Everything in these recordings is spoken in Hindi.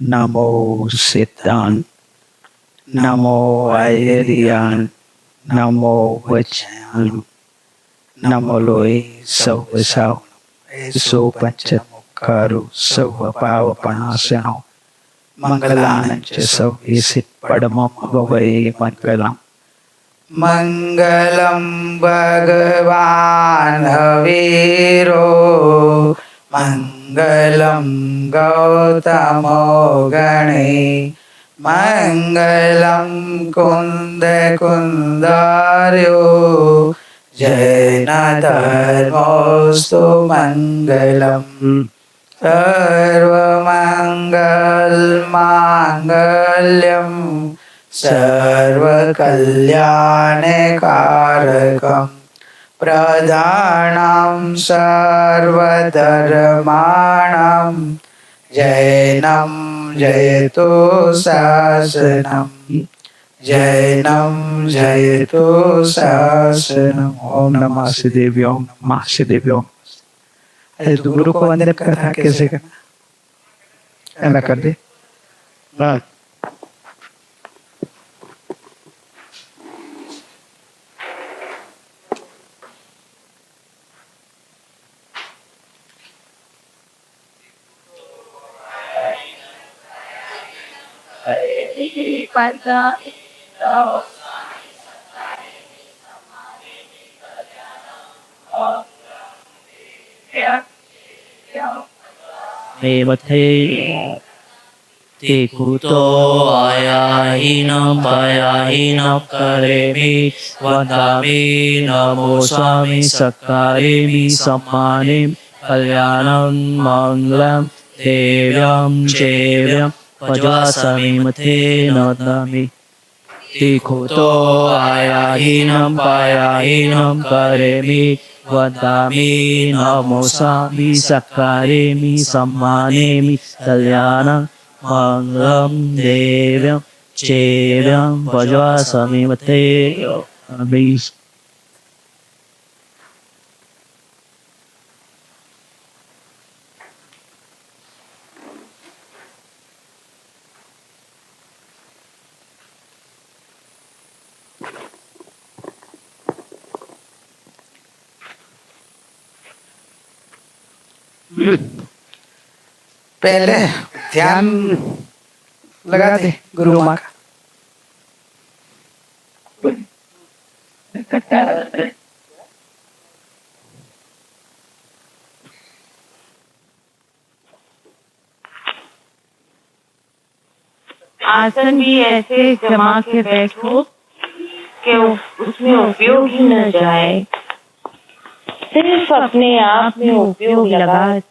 Namo Siddhan, Namo Ayerian, Namo Vajjan, Namo Loe Salvasau, Eso Panchamukaru, Salva Pava Panasano, Mangalanancha Salvisit Padamam Bhavai Mangalam. Mangalam Bhagavan Haviro Mangalam Gautamo Gane Mangalam Kunda Kundaryo Jaina Dharmostu Mangalam Sarvamangal Mangalyam Sarvakalyanekarakam Pradhanam Sarvadharmanam Jainam Jayato Sasanam Jainam Jayato Sasanam Om Namah Siddhivya Om Namah Siddhivya अरे तो गुरु को वंदन करना कैसे करना मैं कर दे हाँ Mate Tikuto Ayahinam Payahinam Karemi Vandami Namo Swami Sakaremi Sammanim Kalyanam Manglam Devyam Chevyam Pajvasami Mate Nadami Tikuto Ayahinam Payahinam Karemi Vadami Namo Sami Sakaremi Sammanemi Kalyanam Manglam Devyam Chevyam Vajvasami Mate Ami. पहले ध्यान लगा दे गुरु माँ का आसन भी ऐसे जमा के बैठो कि उसमें उपयोग ही न जाए, सिर्फ अपने आप में उपयोग लगा।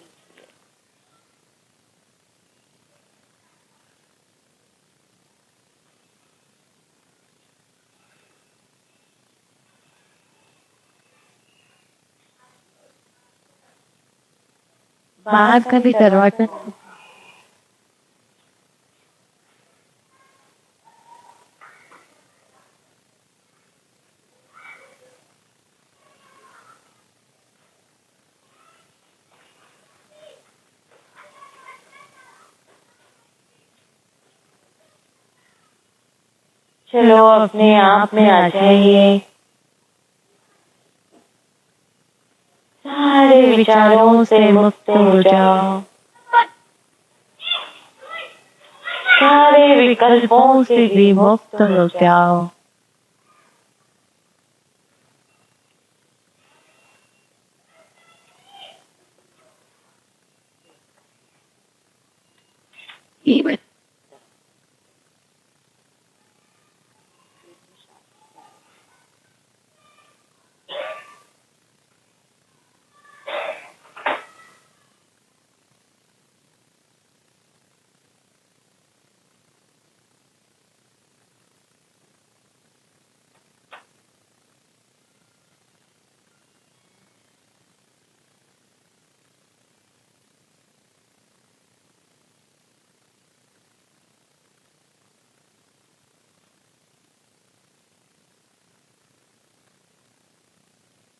बाहर का भी दरवाजा चलो अपने आप में आ जाइए, सारे विचारों से मुक्त हो जाओ, सारे विकल्पों से भी मुक्त हो जाओ।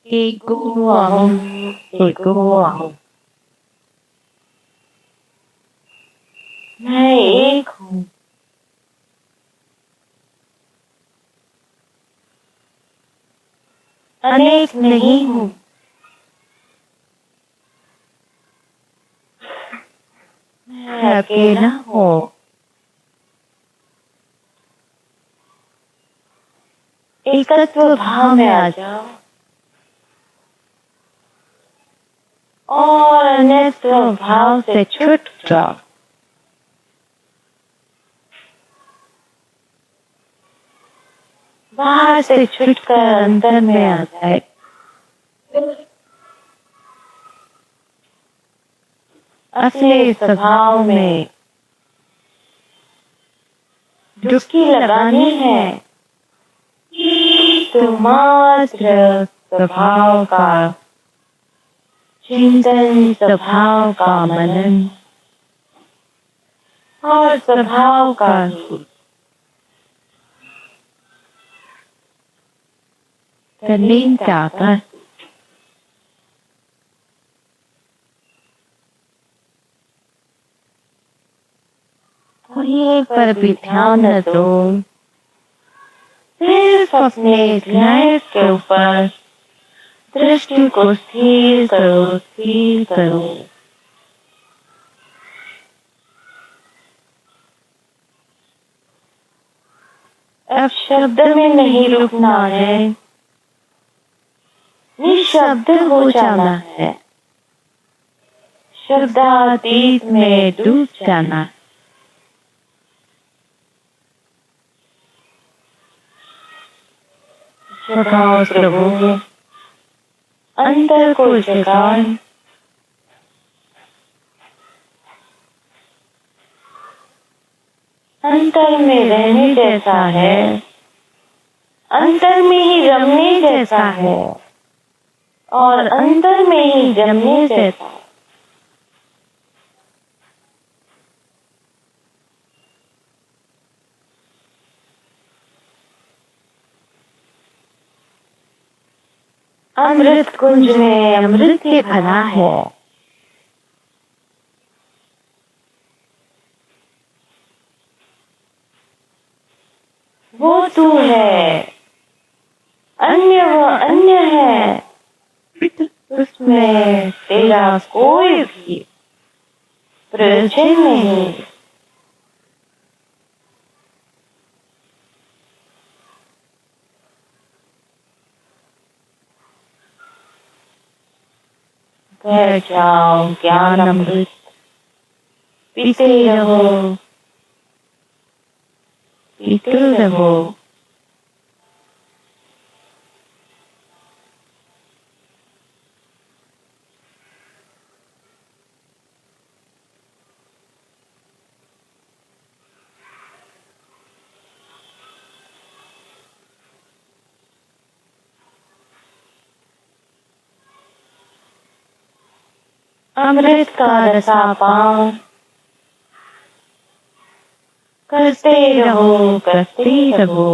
Ego ahum, ego ahum. मैं एक हूँ, अनेक नहीं हूँ। मैं अकेला हूँ, एकत्व भाव में आ जाओ और अन्यत्व भाव से छूट जाओ। बाहर से छुटकर अंदर में आ जाए। असली स्वभाव में डुबकी लगानी है तो मात्र स्वभाव का चिंतन, स्वभाव का मनन और स्वभाव का तल्लीनता कर कोई पर भी ध्यान न दो, सिर्फ अपने लाइफ के ऊपर दृष्टि को स्थिर करो, स्थिर करो। अब शब्द में नहीं रुकना है, निशब्द हो जाना है, शब्दातीत में डूब जाना है। जगाओ प्रभु, अंतर को जगाओ, अंतर में रहने जैसा है, अंतर में ही रमने जैसा है और अंतर में ही जमने जैसा है। अमृत कुंज में अमृत ही भरा है। वो तू है, अन्य वो अन्य है, उसमें तेरा कोई भी प्रयोजन नहीं। बैठ जाओ, ज्ञान अमृत पीते रहो, पीते रहो। अमृत का रसापान करते रहो, करते रहो।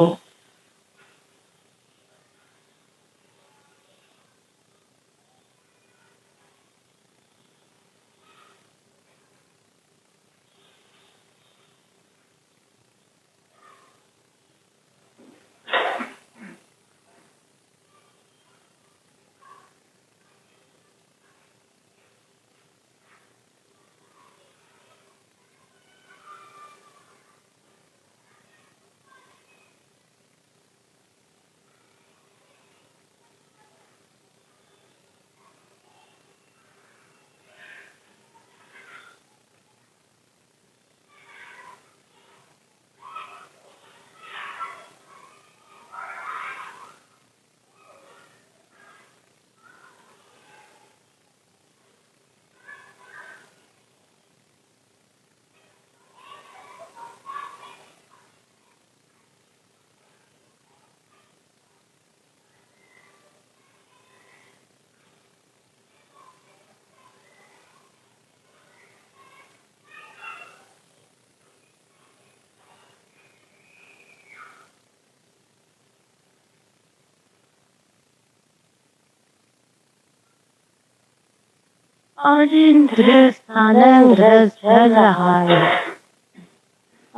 और इंद्र आनंद रस झल रहा है।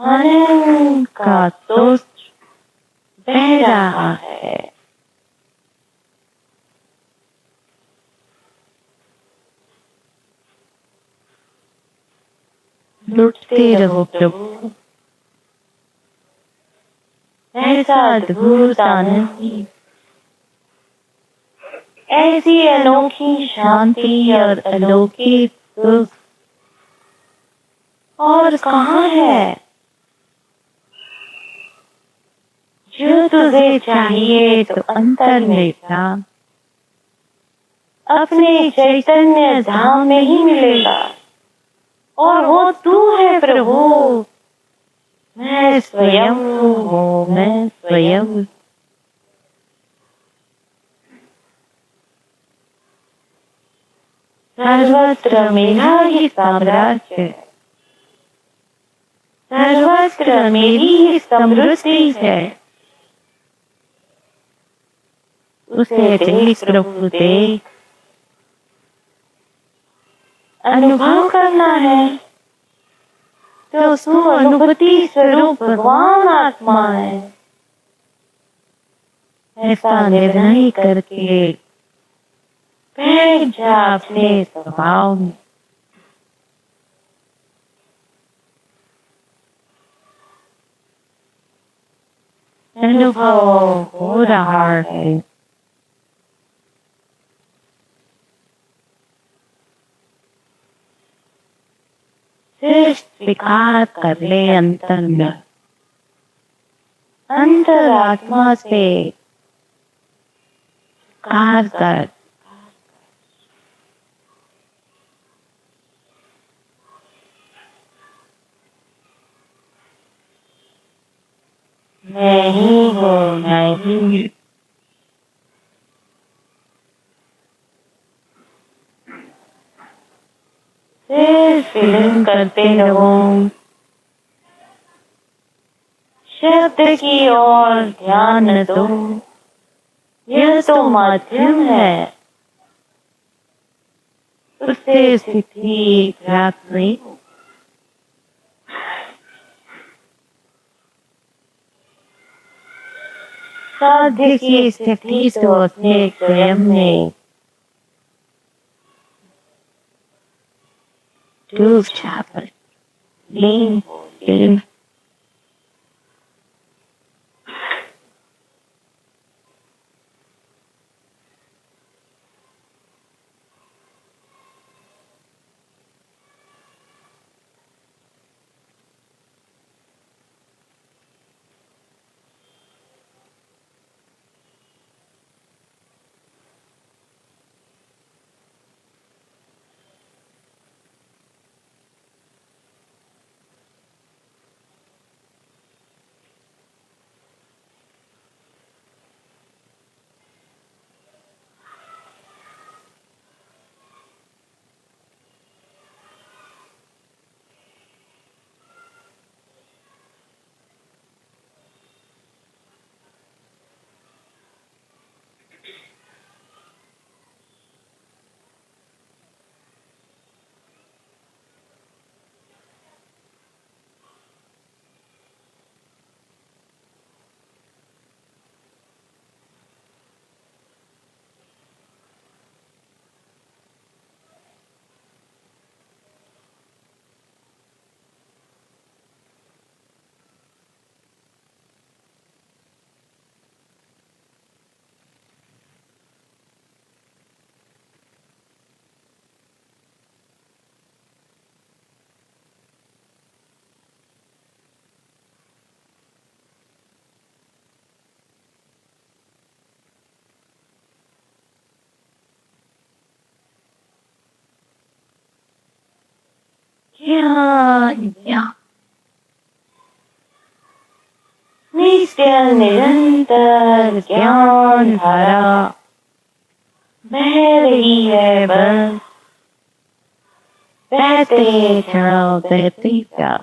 आनंद का तोष बह रहा है। लुटते रहो प्रभु, ऐसा अद्भुत आनंद, ऐसी अनोखी शांति और अलौकिक सुख और कहाँ है। जो तुझे चाहिए तो अंतर में जा, अपने चैतन्य धाम में ही मिलेगा। और वो तू है प्रभु, मैं स्वयं हूँ, मैं स्वयं। सर्वत्र मेरा ही साम्राज्य है, सर्वत्र मेरी ही समृद्धि है। उसे देख प्रभु देख, अनुभव करना है तो तू अनुभूति स्वरूप भगवान आत्मा है। ऐसा निर्णय करके बैठ जा अपने स्वभाव में। अनुभव हो रहा है। सिर्फ स्वीकार कर ले अंतर में, अंतर आत्मा से स्वीकार कर। मैं ही हूँ, मैं ही। सिर्फ फीलिंग करते रहो, शब्द की ओर ध्यान न दो। यह तो माध्यम है, उससे सिद्धि प्राप्त नहीं। साध्य की स्थिति तो अपने स्वयं में डूब जाकर लीन हो लीन। नित्य निरंतर ज्ञान धारा बह रही है। बस बहते जाओ, बहते जाओ।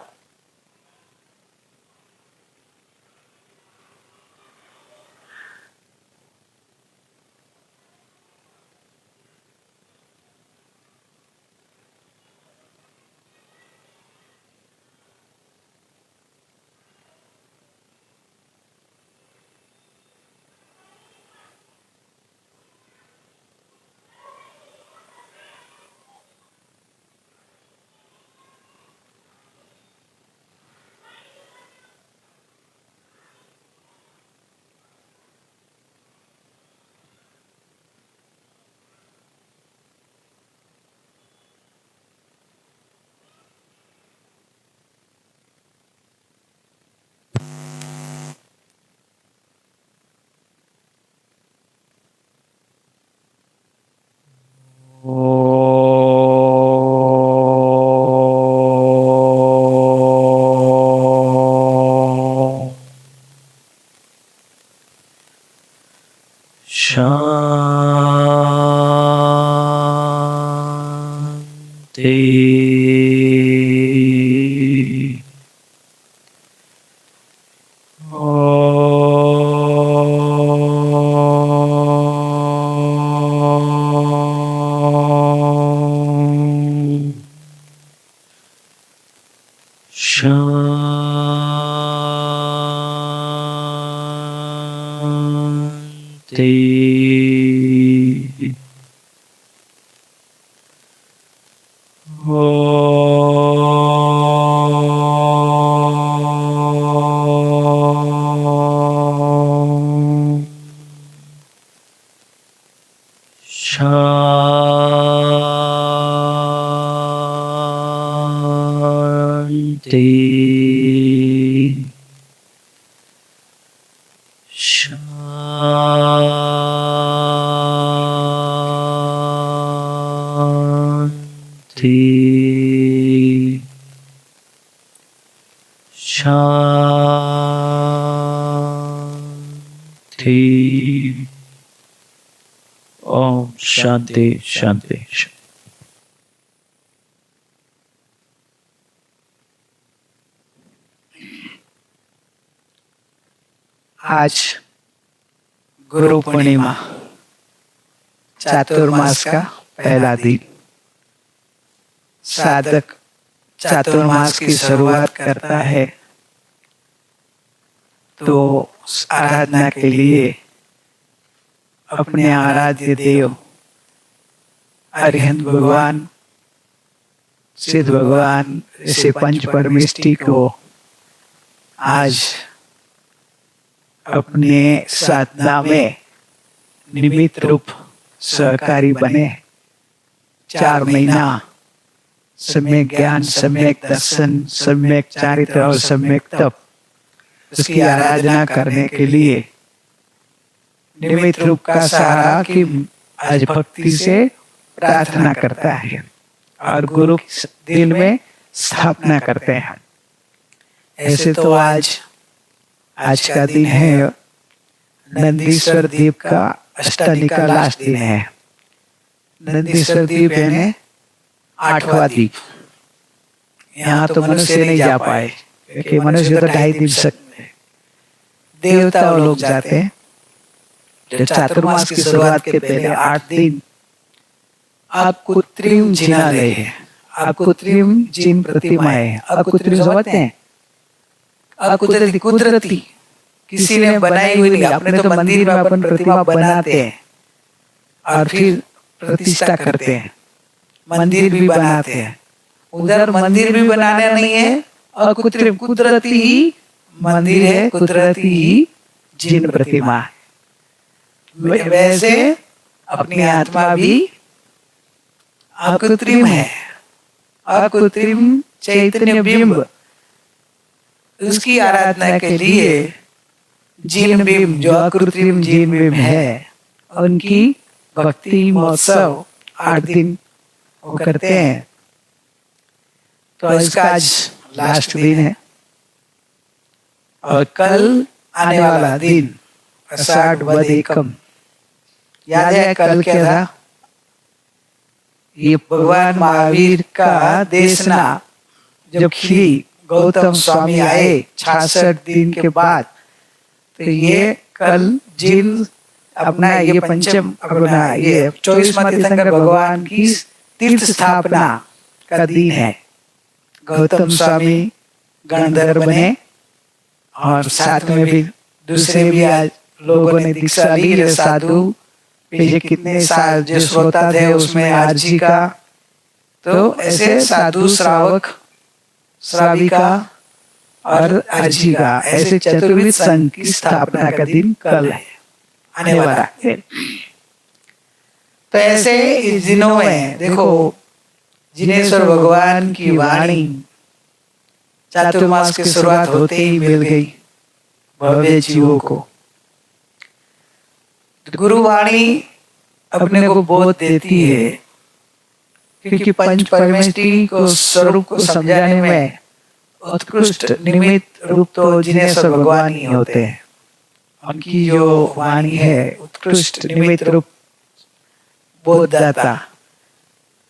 शांति। शांति। शांति। शांति। शांति। ओम शांति शांति। आज गुरु पूर्णिमा, चातुर्मास का पहला दिन। साधक चातुर्मास की शुरुआत करता है तो आराधना के लिए अपने आराध्य देव अरिहंत भगवान, सिद्ध भगवान, ऋषि पंच परमेष्टि को आज अपने साधना में निमित्त रूप सहकारी बने। 4 महीना सम्यक ज्ञान, सम्यक दर्शन, सम्यक चारित्र और सम्यक तप, उसकी आराधना करने के लिए निमित्त रूप का सहारा कि आज भक्ति से प्रार्थना करता है और गुरु के दिल में स्थापना करते हैं। ऐसे तो आज का दिन है नंदीश्वर दीप का अष्टमी का लास्ट दिन है। नंदीश्वर दीप यानी 8वां दीप। यहाँ तो मनुष्य नहीं जा पाए क्योंकि मनुष्य तो 2.5 दिन सकते हैं। देवता लोग जाते हैं। जो चातुर्मास की शुरुआत के पहले 8 दिन आप कृत्रिम जिनालय है, आप कृत्रिम जिन प्रतिमाएं, आप कृत्रिम समझते हैं, कुदरती किसी ने बनाई हुई नहीं। अपने तो मंदिर में अपन प्रतिमा बनाते हैं और फिर प्रतिष्ठा करते हैं, मंदिर भी बनाते हैं। उधर मंदिर भी बनाना नहीं है और कृत्रिम कुदरती ही मंदिर है, कुदरती ही जिन प्रतिमा। वैसे अपनी आत्मा भी अकृत्रिम है, अकृत्रिम चैतन्य बिंब। उसकी आराधना के लिए जिन बिंब, जो अकृत्रिम जिन बिंब है, उनकी भक्ति महोत्सव 8 दिन वो करते हैं। तो इसका आज लास्ट दिन है और कल आने वाला दिन आषाढ़ वद एकम। याद है कल क्या था? ये भगवान महावीर का देशना जब खिली, गौतम स्वामी आए 66 दिन के बाद, तो ये कल जिन अपना ये पंचम अपना ये 24वां तीर्थंकर भगवान की तीर्थ स्थापना का दिन है। गौतम स्वामी गणधर बने और साथ में भी दूसरे भी आज लोगों ने दीक्षा ली। साधु पीछे कितने जो श्रोता थे उसमें आरजी का, तो ऐसे साधु श्रावक श्राविका और आरजी का, ऐसे चतुर्विध संघ की स्थापना का दिन कल है, आने वाला है। तो ऐसे इस दिनों में देखो जिनेश्वर भगवान की वाणी चातुर्मास की शुरुआत होते ही मिल गई भव्य जीवों को। गुरुवाणी अपने को बोध देती है क्योंकि पंच परमेष्टि को स्वरूप को समझाने में उत्कृष्ट निमित्त रूप तो जिनेश्वर भगवान ही होते हैं उनकी जो वाणी है उत्कृष्ट निमित्त रूप बोधदाता,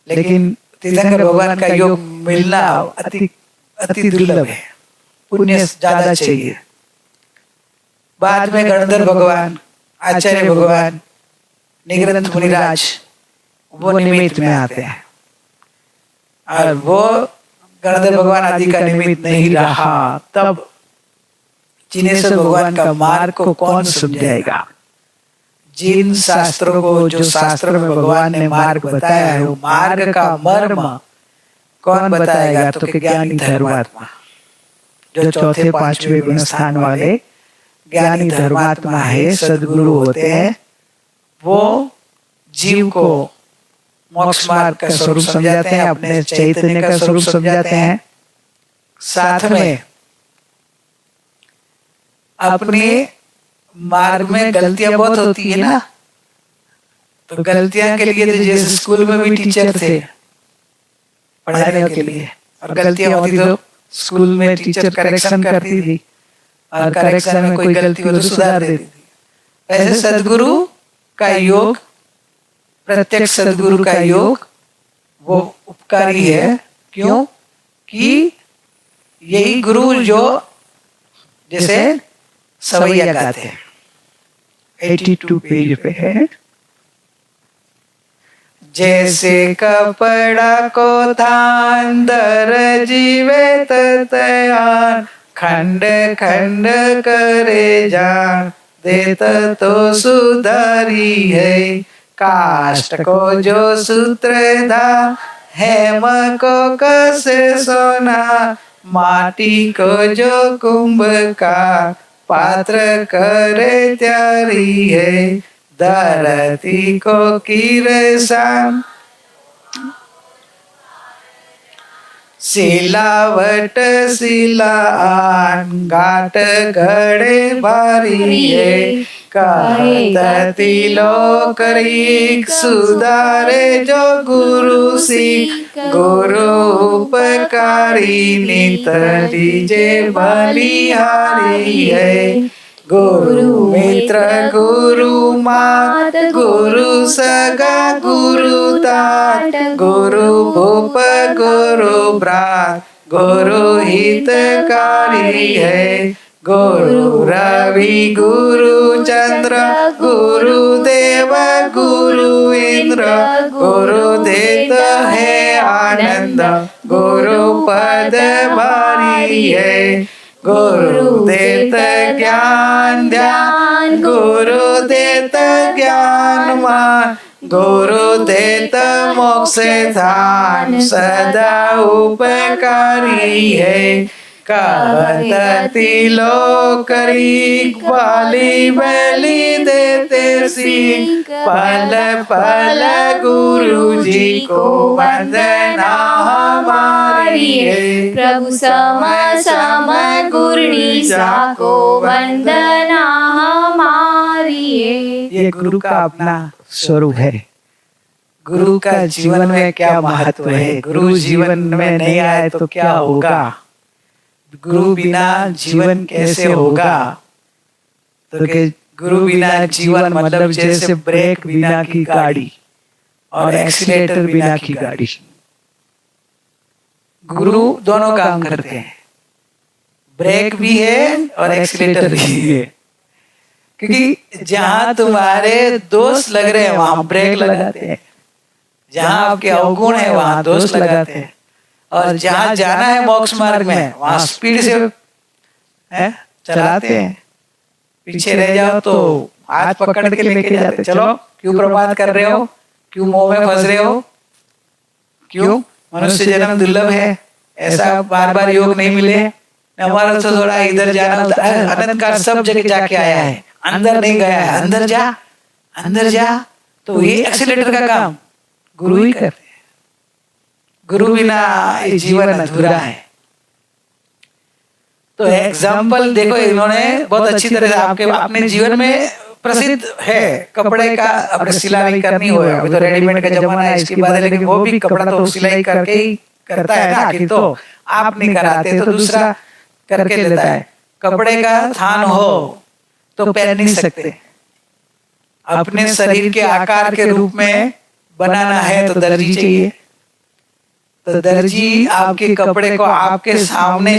लेकिन तीर्थंकर भगवान का योग मिलना अति अति दुर्लभ है, पुण्य ज्यादा चाहिए। बाद में गणधर भगवान, आचार्य भगवान, निग्रंथ मुनिराज वो निमित्त में आते हैं, और वो गणधर भगवान आदि का निमित्त नहीं रहा, तब जिनेश्वर भगवान का मार्ग को कौन समझाएगा? जिन शास्त्रों को, जो शास्त्रों में भगवान ने मार्ग बताया है, वो मार्ग का मर्म कौन बताएगा? तो कि ज्ञानी धर्मात्मा, जो चौथे पांचवें गुण स्थान वाले ज्ञानी धर्मात्मा है, सद्गुरु होते हैं, वो जीव को मोक्ष मार्ग का स्वरूप समझाते हैं, अपने चैतन्य का स्वरूप समझाते हैं। साथ में अपने मार्ग में गलतियां बहुत होती है ना, तो गलतियां के लिए तो जैसे स्कूल में भी टीचर थे पढ़ाने के लिए, और गलतियां होती तो स्कूल में टीचर करेक्शन करती थी, और करेक्शन में कोई गलती हो तो सुधार देती थी। ऐसे सद्गुरु का योग, प्रत्यक्ष सद्गुरु का योग वो उपकारी है। क्यों? कि यही गुरु जो जैसे सवैया गाते हैं, 82 पेज पे है, जैसे कपड़ा को थान दर्जी वे ततयान, खंड खंड करे जान, देत तो सुधारी है। काष्ठ को जो सूत्र धा, हेम को कसे सोना, माटी को जो कुंभकार, पात्र करे त्यारी है। धरती को किरसान, सिलावट सिलान, घाट घड़े भारी है। कहती लोकरिक सुधारे जो गुरु सिख, गुरु उपकारी नित दीजे बलिहारी है। गुरु मित्र गुरु मात, गुरु सगा गुरु तात, गुरु भूप गुरु भ्रात, गुरु हितकारी है। गुरु रवि गुरु चंद्र, गुरु देव गुरु इंद्र, गुरु देत है आनंद, गुरु पद भारी है। गुरु देत ज्ञान ध्यान, गुरु देत ज्ञान मान, गुरु देत मोक्ष धान, सदा उपकारी है। कहती लोकरी बाली बलि देते सी, पल पल गुरु जी को वंदना हमारी है। प्रभु सम सम गुरुनिसा को वंदना हमारी है। ये गुरु का अपना स्वरूप है। गुरु का जीवन में क्या महत्व है? गुरु जीवन में नहीं आए तो क्या होगा? गुरु बिना जीवन कैसे होगा? तो कि गुरु बिना जीवन मतलब जैसे ब्रेक बिना की गाड़ी और एक्सीलेटर बिना की गाड़ी। गुरु दोनों काम करते हैं, ब्रेक भी है और एक्सीलेटर भी है। क्योंकि जहां तुम्हारे दोस्त लग रहे हैं वहां ब्रेक लगाते हैं, जहां आपके अवगुण है वहां दोस्त लगाते हैं, और जहां जाना है मोक्ष मार्ग में वहां स्पीड से चलाते हैं। पीछे रह जाओ तो हाथ पकड़ के लेके जाते, चलो क्यों प्रमाद कर रहे हो, क्यों मोह में फंस रहे हो, क्यों मनुष्य जन्म दुर्लभ है, ऐसा बार बार योग नहीं मिले। हमारा तो थोड़ा इधर जाना, अनंत का सब जगह जाके आया है, अंदर नहीं गया है, अंदर जा अंदर जा। तो ये एक्सीलेटर का काम गुरु ही करते हैं। गुरु बिना ये जीवन अधूरा है। तो एग्जाम्पल देखो, इन्होंने बहुत अच्छी तरह से आपके अपने जीवन में प्रसिद्ध है कपड़े का। अपने सिलाई करनी हो, अभी तो रेडीमेड का जमाना है, इसके बाद लेकिन वो भी कपड़ा तो सिलाई करके ही करता है ना, आखिर तो आप नहीं कराते तो दूसरा करके देता है। कपड़े का थान हो, तो पहन नहीं सकते। अपने शरीर के आकार के रूप में बनाना है तो दर्जी चाहिए। तो दर्जी आपके कपड़े को आपके सामने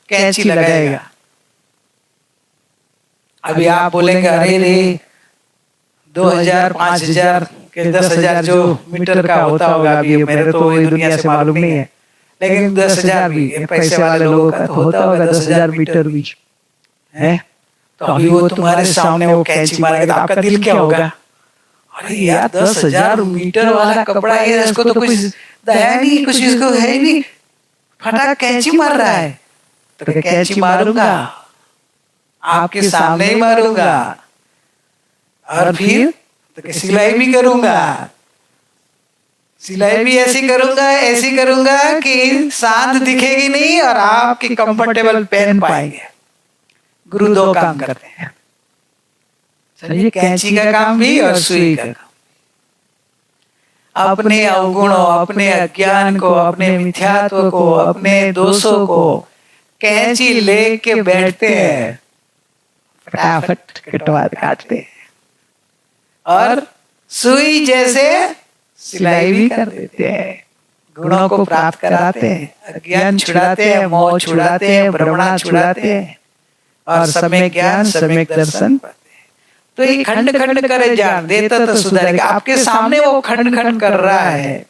कैंची लगाएगा। अभी आप बोलेंगे अरे रे 2000, 5000 के 10,000 जो मीटर का होता होगा, अभी मेरे तो ये दुनिया से मालूम नहीं है, लेकिन 10,000 भी पैसे वाले लोगों का तो होता होगा 10,000 मीटर भी है। तो अभी वो तुम्हारे सामने वो कैंची मारेगा तो आपका दिल क्या होगा? अरे यार 10,000 मीटर वाला कपड़ा है, इसको तो कुछ दया नहीं, कुछ इसको है ही नहीं, फटाक कैंची मार रहा है। तो कैंची मारूंगा, आपके सामने ही मारूंगा, और फिर तो सिलाई भी करूंगा। सिलाई भी ऐसी करूंगा कि सांध दिखेगी नहीं और आपकी कंफर्टेबल पहन पाएंगे। गुरु दो काम करते हैं, समझिए, कैंची का काम भी और सुई का काम। अपने अवगुणों, अपने अज्ञान को, अपने मिथ्यात्व को, अपने दोषों को कैंची लेके बैठते हैं, फटाफट कटवा काटते हैं, और सुई जैसे सिलाई भी कर देते हैं। गुणों को प्राप्त कराते हैं, अज्ञान छुड़ाते हैं, मोह छुड़ाते हैं, भ्रमणा छुड़ाते हैं, और सम्यक ज्ञान, सम्यक दर्शन पाते हैं। तो ये खंड खंड करे जान देता तो सुधरेगा। आपके सामने वो खंड खंड कर रहा है,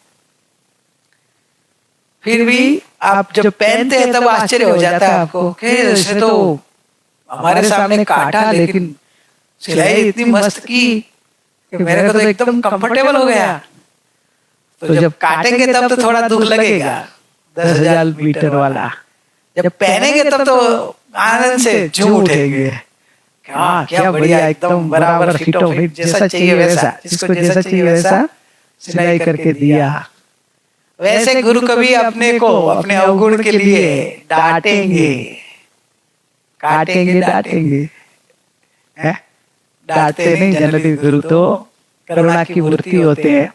फिर भी आप जब पहनते हैं तब आश्चर्य हो जाता है आपको कि ऐसे तो हमारे सामने काटा, लेकिन सिलाई इतनी मस्त की कि मेरे को तो एकदम कंफर्टेबल हो गया। तो जब काटेंगे तब तो थोड़ा दुख लगेगा, 10,000 मीटर वाला। जब पहनेंगे तब तो आनंद से झूम उठेंगे, क्या बढ़िया, एकदम बराबर फिटो फिट, जैसा चाहिए वैसा, जिसको जैसा चाहिए वैसा सिलाई करके दिया। वैसे गुरु कभी अपने को अपने अवगुण के लिए डांटेंगे, काटेंगे, डांटेंगे, डांटते नहीं। जनरली गुरु तो करुणा की मूर्ति होते हैं,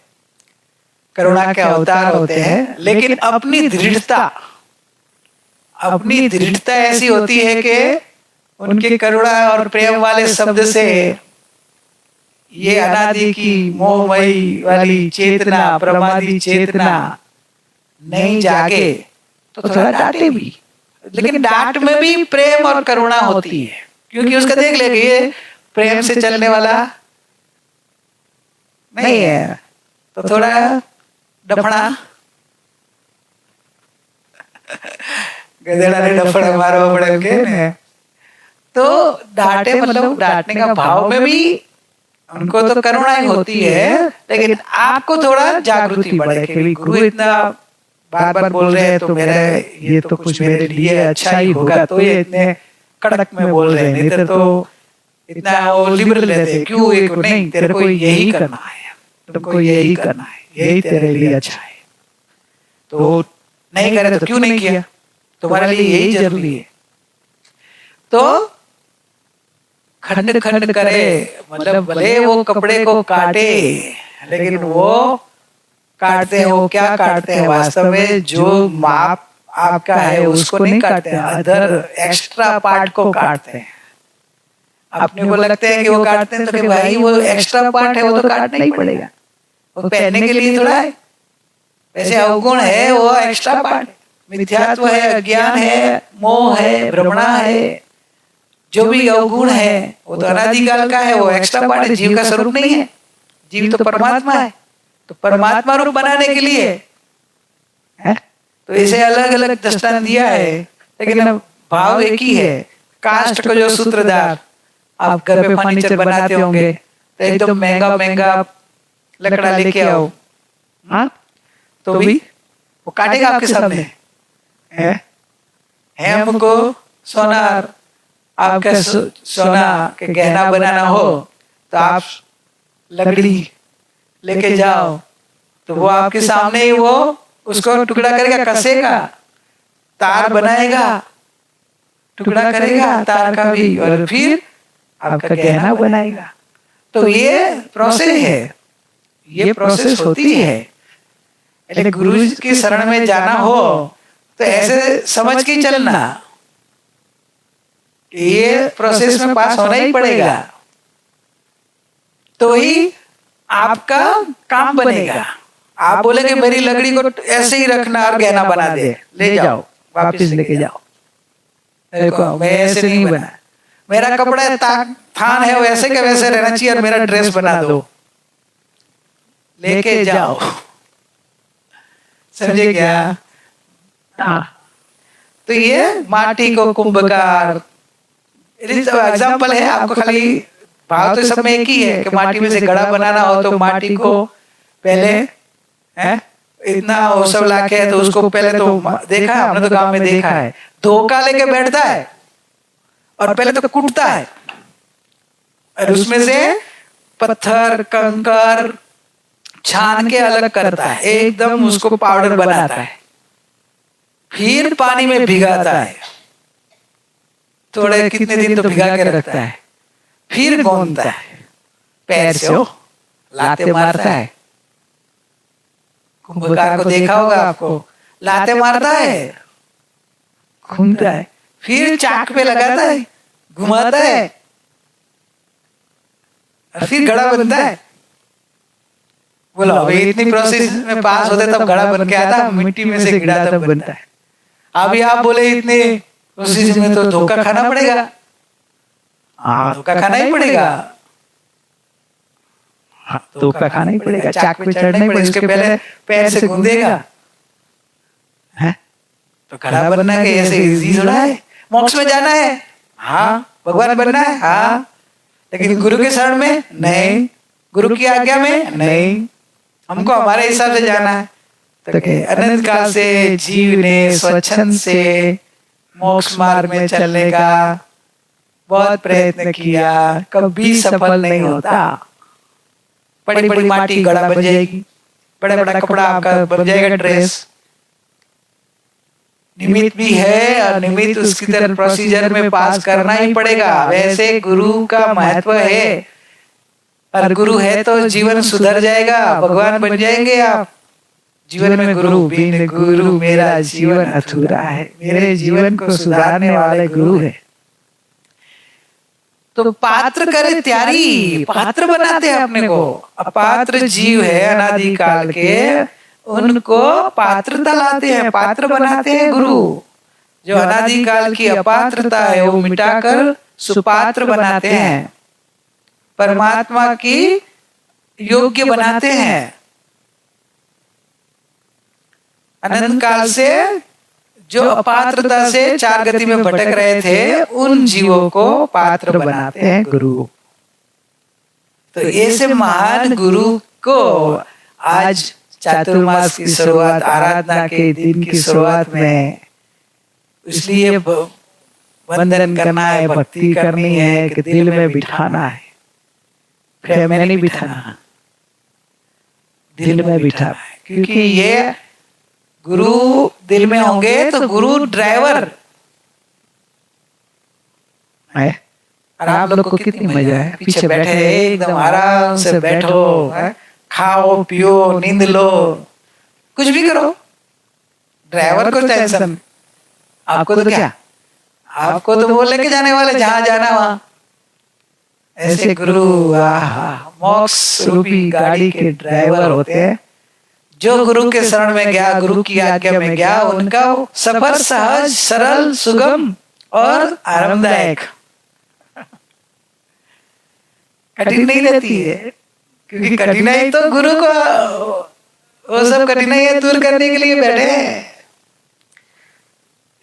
करुणा के अवतार होते हैं, लेकिन अपनी दृढ़ता ऐसी होती है कि उनके करुणा और प्रेम वाले शब्द से ये अनादि की मोहमयी वाली चेतना, प्रमादी चेतना नहीं जागे तो थोड़ा डांटे भी, लेकिन डांट में भी प्रेम और करुणा होती है, क्योंकि उसका देख लेंगे ये प्रेम से चलने वाला नहीं है, तो थोड़ा डफड़ा, गधेड़ा ने डफड़ा मारो पड़े के। तो डांटे मतलब डांटने का भाव में भी उनको तो करुणा ही होती है, लेकिन आपको थोड़ा जागृति बढ़े कि गुरु इतना बार बार बोल रहे हैं तो मेरा ये तो कुछ मेरे लिए अच्छा ही होगा, तो ये इतने कड़क में बोल रहे हैं, नहीं तो इतना वो लिबरल रहते हैं, क्यों एक नहीं, तेरे को यही करना है, तुमको यही करना है, यही तेरे लिए अच्छा है, तो नहीं करे तो क्यों नहीं किया, तुम्हारे लिए यही जरूरी है। तो खंड खंड करे मतलब भले वो कपड़े को काटे, लेकिन वो काटते हैं, वो क्या काटते हैं वास्तव में, जो माप आपका है उसको नहीं काटते हैं, अदर एक्स्ट्रा पार्ट को काटते हैं। अपने को लगते हैं कि वो काटते हैं, तो भाई वो एक्स्ट्रा पार्ट है, वो तो काटना ही पड़ेगा, वो पहनने के लिए थोड़ा है। वैसे अवगुण है वो एक्स्ट्रा पार्ट, मिथ्यात्व है, अज्ञान है, मोह है, भ्रमणा है, जो भी अवगुण है वो तो अनादिकाल का है, वो एक्स्ट्रा पार्ट है, जीव का स्वरूप नहीं है। जीव तो परमात्मा है, तो परमात्मा रूप बनाने के लिए है, तो इसे अलग अलग दृष्टांत दिया है, लेकिन भाव एक ही है। काष्ठ को जो सूत्रधार आप घर पे फर्नीचर बनाते होंगे, तो एकदम महंगा महंगा लकड़ा लेके आओ, हाँ, तो भी वो काटेगा आपके सामने है हमको सोनार, आपका सोना के गहना बनाना हो तो आप लकड़ी लेके जाओ, तो वो आपके सामने ही वो उसको टुकड़ा करेगा, कसेगा, तार बनाएगा, टुकड़ा करेगा तार का भी, और फिर आपका गहना बनाएगा। तो ये प्रोसेस है, ये प्रोसेस होती है। लेकिन गुरु की शरण में जाना हो तो ऐसे समझ के चलना, कि ये प्रोसेस में पास होना ही पड़ेगा, तो ही आपका काम बनेगा। आप बोलेंगे मेरी लकड़ी को ऐसे ही रखना और गहना बना दे, ले जाओ वापिस लेके जाओ, देखो मैं ऐसे नहीं बना, मेरा कपड़ा थान है वैसे के वैसे रहना चाहिए और मेरा ड्रेस बना दो, लेके जाओ। समझे क्या? हाँ। तो ये माटी को कुंभकार एग्जाम्पल है, आपको खाली भाव तो सब में एक ही है कि माटी में से घड़ा बनाना हो तो माटी को पहले इतना वो सब लाके, तो उसको पहले तो देखा है हमने, तो गांव में देखा है, धोखा लेके बैठता है और पहले तो कूटता है और उसमें से पत्थर कंकर छान के अलग करता है, एकदम उसको पाउडर बनाता है, फिर पानी में भिगाता है, थोड़े कितने दिन तो भिगा के रखता है, फिर गूंथता है, पैर से हो लाते मारता है। कुंभकार को देखा होगा आपको, लाते मारता है, घूमता है, फिर चाक पे लगाता है, घुमाता है और फिर घड़ा बनता है। बोलो अभी इतनी प्रोसेस में पास होते तब घड़ा बन के आता, मिट्टी में से घड़ा तब बनता है। अभी आप बोले इतने प्रोसेस में तो धोखा खाना पड़ेगा, धोखा खाना ही पड़ेगा, धोखा खाना ही पड़ेगा, चाक पे चढ़ना ही पड़ेगा, उसके पहले पैर से गूंदेगा, है तो घड़ा बनना के ऐसे इजी थोड़ा है। मोक्ष में जाना है, हाँ भगवान बनना है, हाँ, लेकिन गुरु के शरण में नहीं, गुरु की आज्ञा में नहीं, हमको हमारे हिसाब से जाना है। तो अनंत काल से जीव ने स्वच्छंद से मोक्ष मार्ग में चलने का बहुत प्रयत्न किया, कभी सफल नहीं होता। बड़ी बड़ी माटी घड़ा बन जाएगी, बड़ा बड़ा कपड़ा आपका बन जाएगा, ड्रेस, निमित्त भी है और निमित्त उसकी तरह प्रोसीजर में पास करना ही पड़ेगा। वैसे गुरु का महत्व है, और गुरु है तो जीवन सुधर जाएगा, भगवान बन जाएंगे आप। जीवन में गुरु बिन गुरु मेरा जीवन अधूरा है, मेरे जीवन को सुधारने वाले गुरु है। तो पात्र करे त्यारी, पात्र बनाते हैं अपने को। अपात्र जीव है अनादिकाल के, उनको पात्रता लाते हैं, पात्र बनाते हैं गुरु। जो अनादिकाल की अपात्रता है वो मिटाकर सुपात्र बनाते हैं, परमात्मा की योग्य बनाते हैं। अनंत काल से जो अपात्रता से चार गति में भटक रहे थे, उन जीवों को पात्र बनाते हैं गुरु। तो ऐसे महान गुरु को आज चातुर्मास की शुरुआत, आराधना के दिन की शुरुआत में इसलिए वंदन करना है, भक्ति करनी है कि दिल में बिठाना है, फिर में नहीं बिठाना, दिल में बिठाना है। क्योंकि ये गुरु दिल में होंगे तो गुरु ड्राइवर है। और आप लोग को कितनी मजा है, पीछे बैठे एकदम आराम से बैठो, खाओ पियो नींद लो, कुछ भी करो, ड्राइवर को टेंशन, आपको तो क्या, आपको तो वो लेके जाने वाले जहां जाना वहां। ऐसे गुरु मोक्ष रूपी गाड़ी के ड्राइवर होते हैं। जो गुरु के शरण में गया, गुरु की आज्ञा में गया, उनका सफर सहज सरल सुगम और आरामदायक, कठिन नहीं रहती है। क्योंकि कठिनाई तो गुरु को, वो सब कठिनाई दूर करने के लिए बैठे हैं।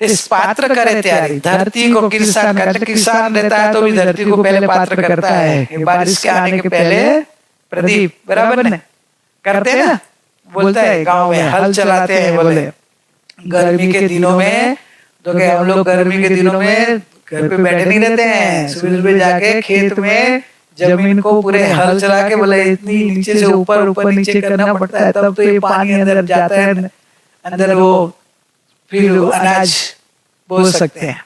इस पात्र करे तैयारी, धरती को किसान करते, किसान रहता है तो भी धरती को पहले पात्र करता है। बारिश के आने के पहले प्रदीप बराबर न करते हैं ना, बोलता है गांव में हल चलाते हैं। बोले गर्मी के दिनों में तो क्या हम लोग गर्मी के दिनों में घर पे बैठे नहीं रहते हैं, सुबह सुबह जाके खेत में जमीन को पूरे हल चला के, बोले इतनी नीचे से ऊपर ऊपर नीचे करना पड़ता है, तब तो ये पानी अंदर जाता है, अंदर वो फिर अनाज बो सकते हैं।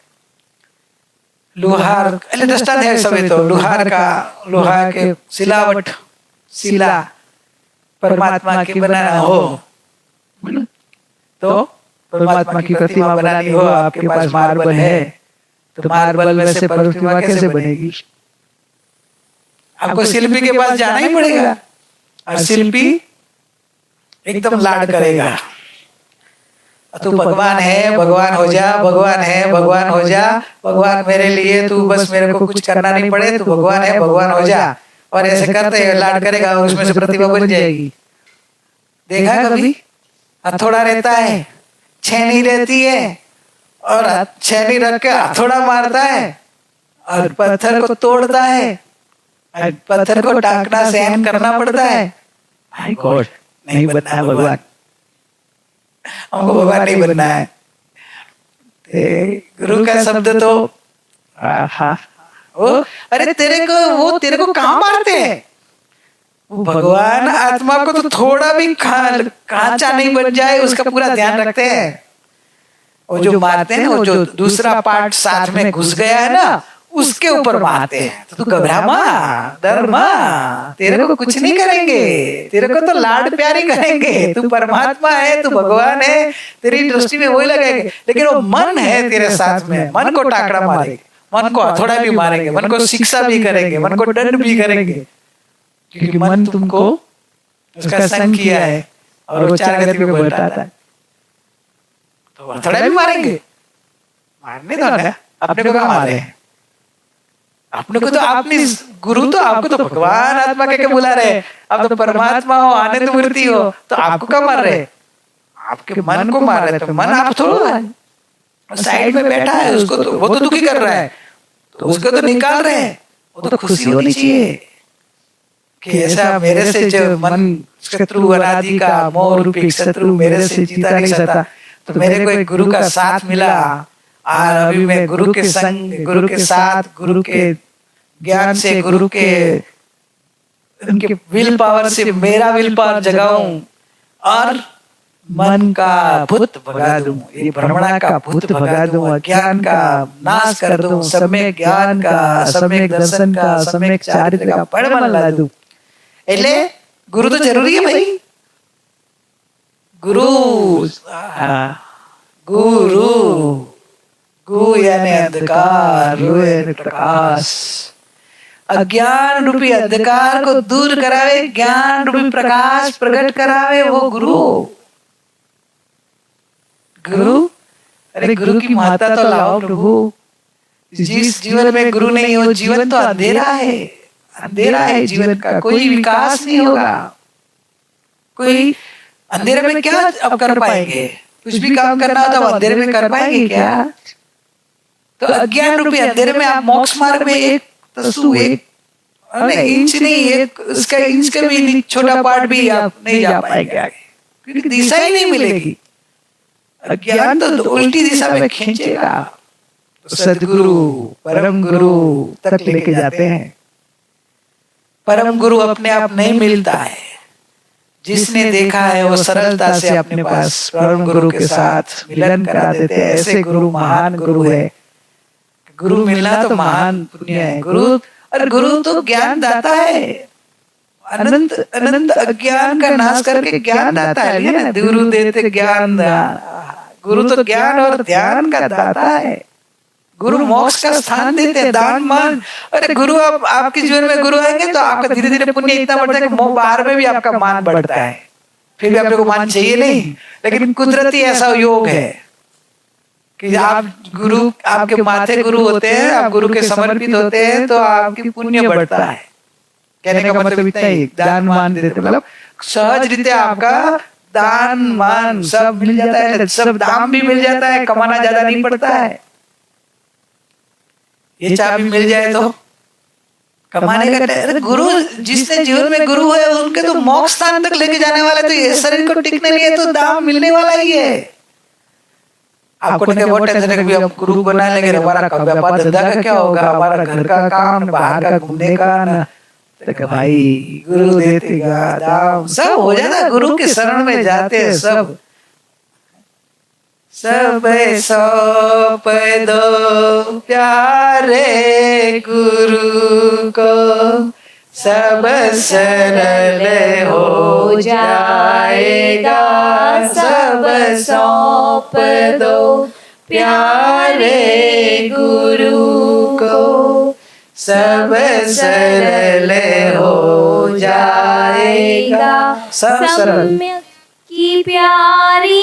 लोहार दस्ता है सब, तो लोहार का, लोहा के सिलावट, सिला परमात्मा की बनाना हो तो परमात्मा की प्रतिमा बनानी हो, आपके पास मार्बल है तो मार्बल में से प्रतिमा कैसे बनेगी? आपको शिल्पी के पास जाना ही पड़ेगा और शिल्पी एकदम लाड करेगा। तू भगवान है, भगवान हो जा, भगवान है, भगवान हो जा, भगवान मेरे लिए तू बस मेरे को कुछ करना नहीं पड़े, तू भगवान है, भगवान हो जा। और ऐसे करते लाड करेगा और उसमें से प्रतिमा बन जाएगी। देखा कभी? हथौड़ा रहता है, छेनी रहती है और छेनी रख के हथौड़ा मारता है और पत्थर को तोड़ता है, पत्थर को टाकना सहन करना पड़ता है। माय गॉड, नहीं बनना है भगवान, हमको भगवान नहीं बनना है। गुरु का शब्द तो अरे तेरे को कहाँ मारते हैं? भगवान आत्मा को तो थोड़ा भी कांचा नहीं बन जाए उसका पूरा ध्यान रखते हैं। वो जो मारते हैं वो जो दूसरा पार्ट साथ में घुस गया है ना उसके ऊपर मारते हैं। तो तू घबरा मत, डर मत, तेरे को कुछ नहीं करेंगे, तेरे को तो लाड प्यारी करेंगे। तू परमात्मा है, तू भगवान है, तेरी दृष्टि में वही लगेंगे। लेकिन वो मन है तेरे साथ में, मन को टाकरा मारेंगे, मन को हथौड़ा भी मारेंगे, मन को शिक्षा भी करेंगे, मन को दंड भी करेंगे, क्योंकि मन तुमको उसका संग किया है और वो चार गति में बैठाता है। तो हथौड़ा भी मारेंगे, मारने दो ना, अपने को क्या मारे हैं? अपने को तो आपने गुरु तो आपको तो भगवान आत्मा के बुला रहे, आप तो परमात्मा हो, आनंद मूर्ति हो, तो आपको क्या मार रहे? आपके मन को मार रहे। तो मन आप थोड़ा साइड में बैठा है, उसको तो वो तो दुखी कर रहा है, तो उसको तो निकाल रहे हैं। वो तो खुशी होनी चाहिए कि ऐसा मेरे से जो मन शत्रु अनादि का मोह रूपी शत्रु मेरे से जीता नहीं सकता, तो मेरे को एक गुरु का साथ मिला और अभी मैं गुरु के संग, गुरु के साथ, गुरु के ज्ञान से, गुरु के उनके विल पावर से मेरा विल पावर जगाऊं और मन का भूत भगा दूं, ये भ्रमणा का भूत भगा दूं, अज्ञान का नाश कर दूं, सम्यक ज्ञान का, सम्यक दर्शन का, सम्यक चारित्र का परिमल ला दूं। એટલે गुरु तो जरूरी है भाई। गुरु गुरु गु यानी अंधकार, रु यानी प्रकाश। अज्ञान रूपी अंधकार को दूर करावे, ज्ञान रूपी प्रकाश प्रकट करावे, वो गुरु। गुरु, अरे गुरु की महत्ता तो लाओ प्रभु। जिस जीवन में गुरु नहीं हो, जीवन तो अंधेरा है, अंधेरा है जीवन का, कोई विकास नहीं होगा। कोई अंधेरे में क्या अब कर पाएंगे? कुछ भी काम करना हो तो अंधेरे में कर पाएंगे क्या? तो अज्ञान रूपी अंधेरे में आप मोक्ष मार्ग में एक तसु, एक इंच नहीं, एक उसका इंच का भी छोटा पार्ट भी आप नहीं जा पाएंगे आगे, क्योंकि दिशा ही नहीं मिलेगी। अज्ञान तो उल्टी दिशा में खींचेगा। तो सदगुरु परम गुरु तक लेके जाते हैं। परम गुरु अपने आप नहीं मिलता है, जिसने देखा है वो सरलता से अपने पास परम गुरु के साथ मिलन करा देते हैं। ऐसे गुरु महान गुरु है। गुरु मिलना तो महान पुण्य है। गुरु, और गुरु तो ज्ञान दाता है, अनंत अनंत अज्ञान का नाश करके ज्ञान दाता है ना। गुरु देते ज्ञान दान, गुरु तो ज्ञान और ध्यान का दाता है। गुरु मोक्ष का स्थान देते हैं, दान मान। अरे गुरु आपके जीवन में गुरु आएंगे तो आपका धीरे धीरे पुण्य इतना बढ़ता है कि बाहर में भी आपका मान बढ़ता है। फिर भी आपको को मान चाहिए नहीं, लेकिन कुदरती ऐसा योग है कि आप गुरु, आपके माथे गुरु होते हैं, आप गुरु के समर्पित होते हैं तो आपकी पुण्य बढ़ता है। कहने का मतलब इतना ही, दान मान देते मतलब सहज रीते आपका दान मान सब मिल जाता है, सब दाम भी मिल जाता है, कमाना ज्यादा नहीं पड़ता है। ये चाबी मिल जाए तो कमाने का। गुरु, जिसने जीवन में गुरु है उनके तो मोक्ष स्थान तक लेके जाने वाले, तो ये शरीर को टिकने लिए तो दाम मिलने वाला ही है। आपको नहीं बहुत टेंशन है कि हम गुरु बना लेंगे, हमारा व्यापार धंधा का क्या होगा, हमारा घर का काम, बाहर का घूमने का ना, तो भाई गुरु देतेगा दाम, सब हो जाता। गुरु के शरण में जाते हैं सब सब सौंप दो प्यारे गुरु को, सब सरल हो जाएगा। सब सौंप दो प्यारे गुरु को सब सरल हो जाएगा। सब सरल। सम्यक की प्यारी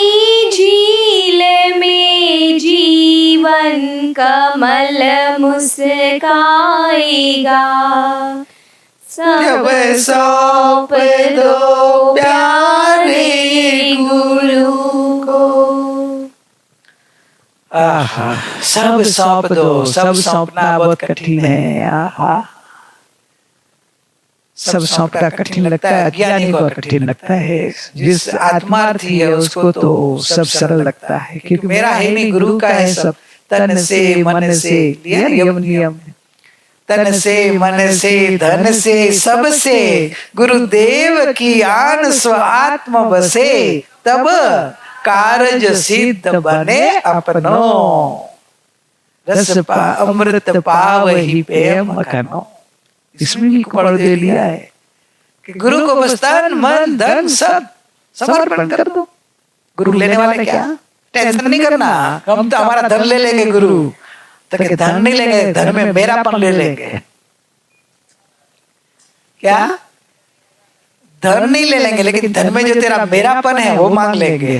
झील में जीवन कमल मुस्काएगा। सब सौंप दो प्यारे गुरु को। आहा, सब सौंप दो। सब सौंपना बहुत कठिन है। आहा, सब सौंपना कठिन लगता है, अज्ञानी को कठिन लगता है। जिस आत्मार्थी है उसको तो सब सरल लगता है, क्योंकि मेरा है नहीं, गुरु का है सब। तन से मन से, लिया यम नियम, तन से मन से धन से सबसे गुरुदेव की आन स्व आत्म बसे, तब कारज सिद्ध बने अपनो। रस अमृत पावहि प्रेम कनो। इसमें भी पढ़ दे लिया है कि गुरु को बस तन मन धन सब समर्पण कर दो। गुरु लेने वाले क्या, टेंशन नहीं करना, हम तो हमारा धन ले लेंगे गुरु, तो कि धन नहीं लेंगे, धन में मेरापन ले लेंगे। क्या, धन नहीं ले लेंगे, लेकिन धन में जो तेरा मेरापन है वो मांग लेंगे।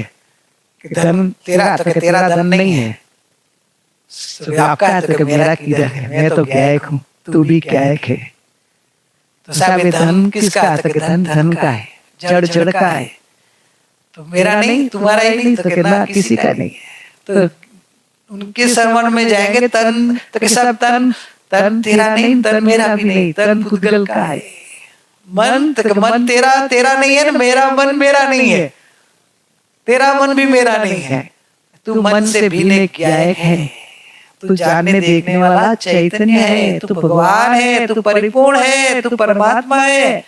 कि धन तेरा, तो कि तेरा धन नहीं है, तो आपका है, तो कि मेरा किधर है, मैं तो गायक हूँ, तू भी गायक है। तो साहब ये धन किसका है, तो कि धन धन का है, जड़ जड़ का है, तो मेरा नहीं, तुम्हारा ही नहीं, तो कहना किसी का नहीं है। तो उनके शरण में जाएंगे, तन तो कि सब तन, तन तेरा नहीं, तन मेरा भी नहीं, तन पुद्गल का है। मन तो कि मन तेरा तेरा नहीं है ना, मेरा मन मेरा नहीं है, तेरा मन भी मेरा नहीं है। तू मन से भिन्न गायक है, तू जानने देखने वाला चैतन्य है, तू भगवान है, तू परिपूर्ण है, तू परमात्मा है।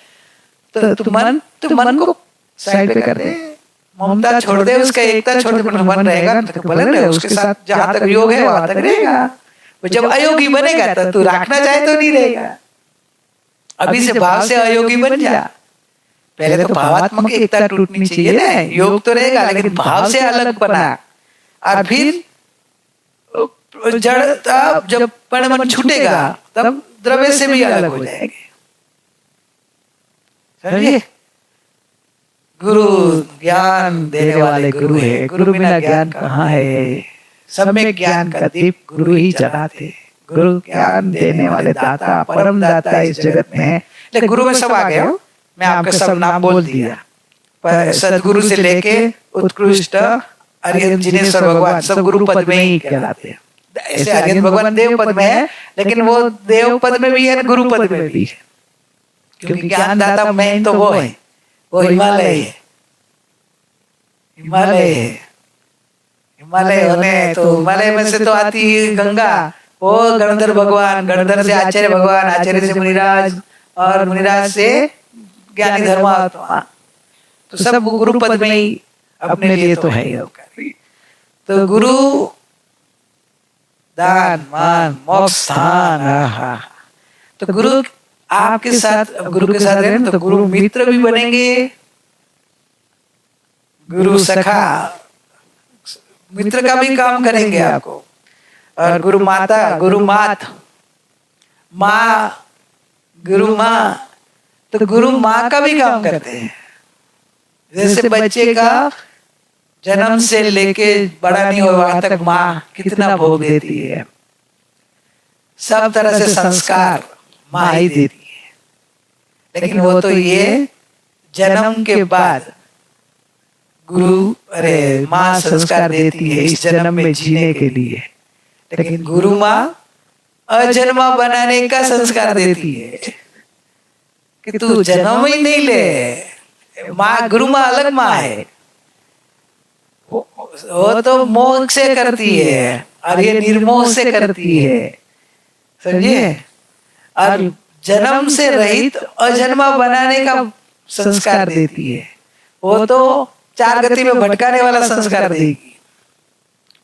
तो तू मन को साइड पे कर दे, ममता छोड़ दे, उसका एकता छोड़ दे, मन रहेगा तो भले रहे, उसके साथ जहां तक योग है वहां तक रहेगा। जब अयोगी बनेगा तो तू रखना चाहे तो नहीं रहेगा। अभी से भाव से अयोगी बन जा। पहले तो भावात्मक एकता टूटनी चाहिए ना, योग तो रहेगा लेकिन भाव से अलग बना, और फिर जड़ता जब मन छूटेगा तब द्रव्य से भी अलग हो जाएंगे। समझिए, गुरु ज्ञान देने वाले गुरु है, गुरु बिना ज्ञान कहाँ है। सब में ज्ञान का दीप गुरु ही जलाते। गुरु ज्ञान देने वाले दाता, परम दाता इस जगत में है। लेकिन गुरु में सब आ गए हो, मैं आपका सब नाम बोल दिया, पर सदगुरु से लेके उत्कृष्ट अरिहंत जिनेश्वर भगवान सब गुरु पद में ही कहलाते हैं। ऐसे अरिहंत भगवान देव पद में है, लेकिन वो देव पद में भी है, गुरु पद में भी है, क्योंकि ज्ञानदाता में तो वो है, वो हिमालय है। हिमालय है, हिमालय होने तो हिमालय में से तो आती है गंगा, वो गणधर भगवान, गणधर से आचार्य भगवान, आचार्य से मुनिराज, और मुनिराज से ज्ञानी धर्मात्मा। तो सब गुरु पद में ही अपने लिए तो है। तो गुरु दान मान मोक्ष स्थान। तो गुरु आपके साथ, गुरु के साथ रहें तो गुरु मित्र भी बनेंगे, गुरु सखा मित्र का भी काम करेंगे आपको, और गुरु माता, गुरु मात, माँ, गुरु माँ, तो गुरु माँ का भी काम करते हैं। जैसे बच्चे का जन्म से लेके बड़ा नहीं हो वहां तक माँ कितना भोग देती है, सब तरह से संस्कार माँ ही देती है। लेकिन वो तो ये जन्म के बाद गुरु, अरे माँ संस्कार देती है इस जन्म में जीने के लिए, लेकिन गुरु माँ अजन्मा बनाने का संस्कार देती है कि तू जन्म ही नहीं ले। माँ, गुरु माँ अलग माँ है, वो तो मोह से करती है और ये निर्मोह से करती है, समझिए। और जन्म से रहित अजन्मा बनाने का संस्कार देती है, वो तो चार गति में भटकाने वाला संस्कार देगी।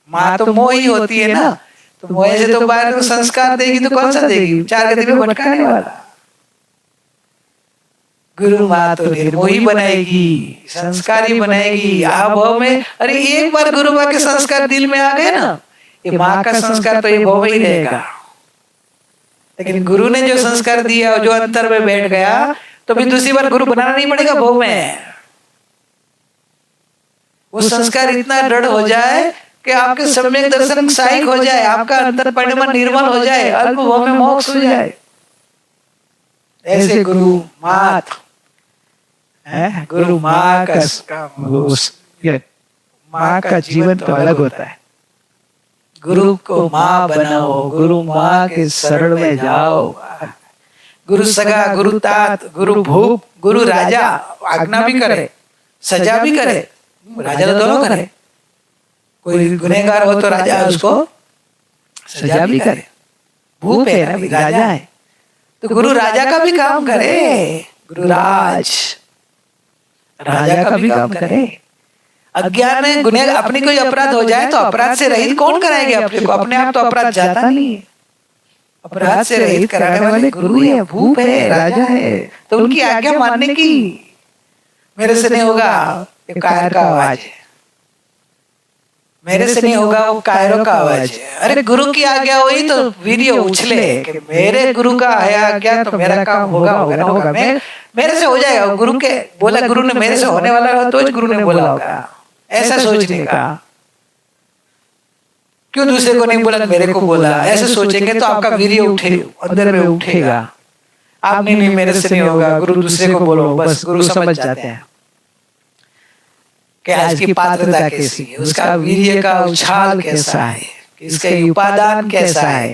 माँ तो मोह ही होती है ना, तो मोह से तो बाहर संस्कार देगी तो कौन सा देगी, चार गति में भटकाने वाला। गुरु माँ तो निर्मोही बनाएगी, संस्कारी बनाएगी। आप में, अरे एक बार गुरु माँ के संस्कार दिल में आ गए ना, ये माँ का संस्कार तो ये भोग ही रहेगा, लेकिन गुरु ने जो संस्कार दिया जो अंतर में बैठ गया तो फिर दूसरी बार गुरु बनाना नहीं पड़ेगा भोग में। वो संस्कार इतना दृढ़ हो जाए कि आपके सम्यक दर्शन सहायक हो जाए, आपका अंतर परिमल निर्मल हो जाए, अल्प भोग में मोक्ष हो जाए। ऐसे गुरु मात है, गुरु माँ का माँ का जीवन तो अलग होता है। गुरु को माँ बनाओ, गुरु माँ के शरण में जाओ। गुरु सगा, गुरु तात, गुरु भूप, गुरु राजा आज्ञा भी करे, सजा भी करे। राजा तो दोनों करे, कोई गुनहगार हो तो राजा उसको सजा भी करे। भूप है ना, राजा है, तो गुरु राजा का भी काम करे। गुरु राजा का भी काम करे। अज्ञान में गुनह अपनी कोई अपराध हो जाए तो अपराध से रहित कौन कराएंगे अपने को? अपने आप तो अपराध जाता नहीं है। अपराध से रहित कराने वाले गुरु है, भूप है, राजा है। तो उनकी आज्ञा मानने की, मेरे से नहीं होगा ये कायर का आवाज है, मेरे से नहीं होगा वो कायरों का आवाज है। अरे गुरु की आज्ञा हुई तो वीर्य उछले कि मेरे गुरु का है आज्ञा तो मेरा काम होगा। मेरे से हो जाएगा। गुरु के बोला, गुरु ने मेरे से होने वाला हो तो गुरु ने बोला होगा, ऐसा सोचने का। क्यों दूसरे को नहीं बोला, मेरे को बोला? ऐसे सोचेंगे तो आपका वीर्य उठे, अंदर में उठेगा। आप नहीं मेरे से नहीं होगा, गुरु दूसरे को बोलो, बस गुरु समझ जाते हैं कि आज की पात्रता कैसी है, उसका वीर्य का उछाल कैसा है, इसका उपादान कैसा है।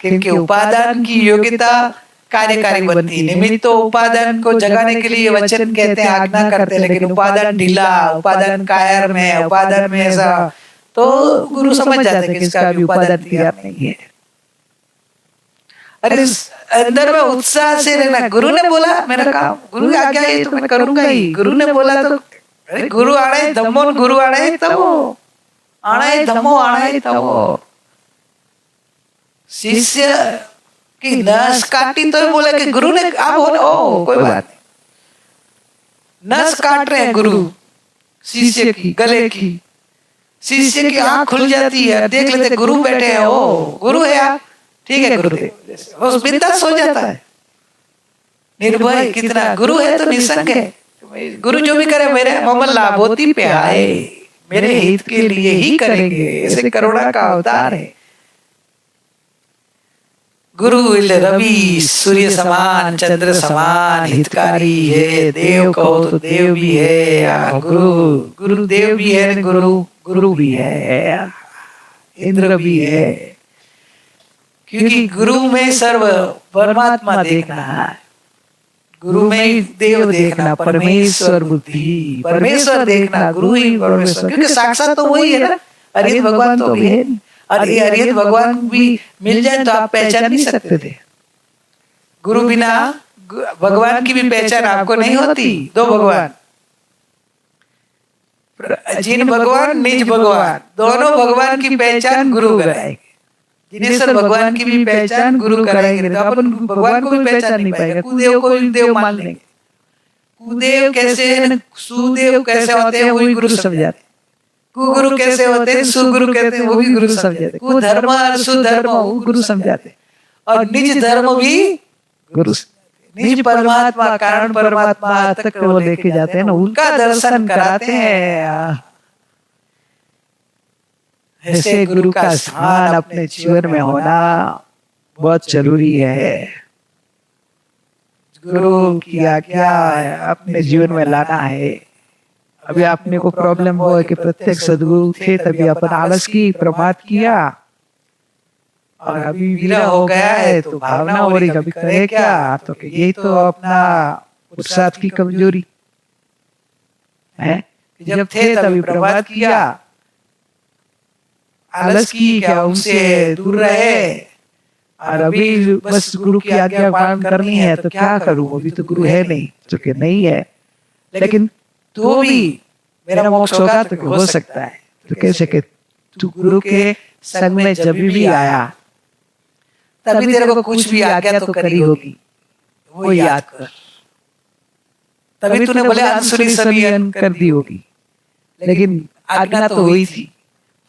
क्योंकि उपादान की योग्यता कार्यकारी बनती है। निमित्त उपादान को जगाने के लिए वचन कहते हैं, आज्ञा करते हैं, लेकिन उपादान ढीला, उपादान कायर में, उपादान में ऐसा, तो गुरु समझ जाते हैं कि इसका भी उपादान तैयार नहीं है। अरे अंदर में उत्साह से रहना। गुरु ने बोला मेरा काम, गुरु की आज्ञा है तो मैं करूंगा ही। गुरु ने बोला तो अरे गुरु आणे धम्मो, गुरु आणे तमो, आणे धम्मो आणे तमो। शिष्य की नस काटी तो बोला कि गुरु ने आप ओ कोई बात नहीं। नस काट रहे हैं गुरु शिष्य की, गले की, शिष्य की आंख खुल जाती है, देख लेते गुरु बैठे हैं, ओ गुरु है आप, ठीक है गुरुदेव, वो बिंदास हो जाता है, निर्भय। कितना गुरु है तो निसंग है। गुरु जो भी करे मेरे ममल लाभोती पे आए, मेरे हित के लिए ही करेंगे। ऐसे करुणा का अवतार है गुरु। रवि सूर्य समान, चंद्र समान हितकारी है। देव कहो तो देव भी है, गुरु देव भी है, गुरु भी है, इंद्र भी है। क्योंकि गुरु में सर्व परमात्मा देखना है, गुरु में ही देव देखना, परमेश्वर बुद्धि, परमेश्वर देखना, गुरु ही परमेश्वर। क्योंकि साक्षात तो वही है ना, अरिहंत भगवान तो भी है। अरे अरिहंत भगवान भी मिल जाए तो आप पहचान नहीं सकते थे। गुरु बिना भगवान की भी पहचान आपको नहीं होती। दो भगवान, जिन भगवान निज भगवान, दोनों भगवान की पहचान गुरु कराएंगे। जिनेश्वर भगवान की भी पहचान गुरु कराएंगे, तो अपन भगवान को भी पहचान नहीं पाएंगे। कुदेव को भी देव मान लेंगे। कुदेव कैसे, सुदेव कैसे होते हैं वही गुरु समझाते। कुगुरु कैसे होते हैं, सुगुरु कहते हैं वो भी गुरु समझाते। कुधर्म और सुधर्म वो गुरु समझाते। और निज धर्म भी गुरु, निज परमात्मा, कारण परमात्मा तक वो लेके जाते हैं ना, उनका दर्शन कराते हैं। ऐसे गुरु का स्थान अपने जीवन में होना बहुत जरूरी है। गुरु की आज्ञा अपने जीवन में लाना है। अभी आपने को प्रॉब्लम हुआ कि प्रत्येक सदगुरु थे, तभी अपन आलस की, प्रमाद किया, और अभी विरह हो गया है तो भावना हो रही कभी करे क्या, तो यही तो अपना पुरुषार्थ की कमजोरी है। जब थे तभी प्रमाद किया, आलस की क्या, उनसे दूर रहे, और अभी बस गुरु की आज्ञा पालन करनी है तो क्या करूं, अभी तो गुरु है नहीं, चूंकि नहीं है। लेकिन तो भी मेरा मोक्ष होगा तो हो सकता है, तो कैसे कि तू गुरु के संग में जब भी आया तभी तेरे को कुछ भी आज्ञा तो करी होगी, वो याद कर। तभी तूने बोले अंसुरी सभी कर दी होगी, लेकिन आज्ञा तो हुई थी।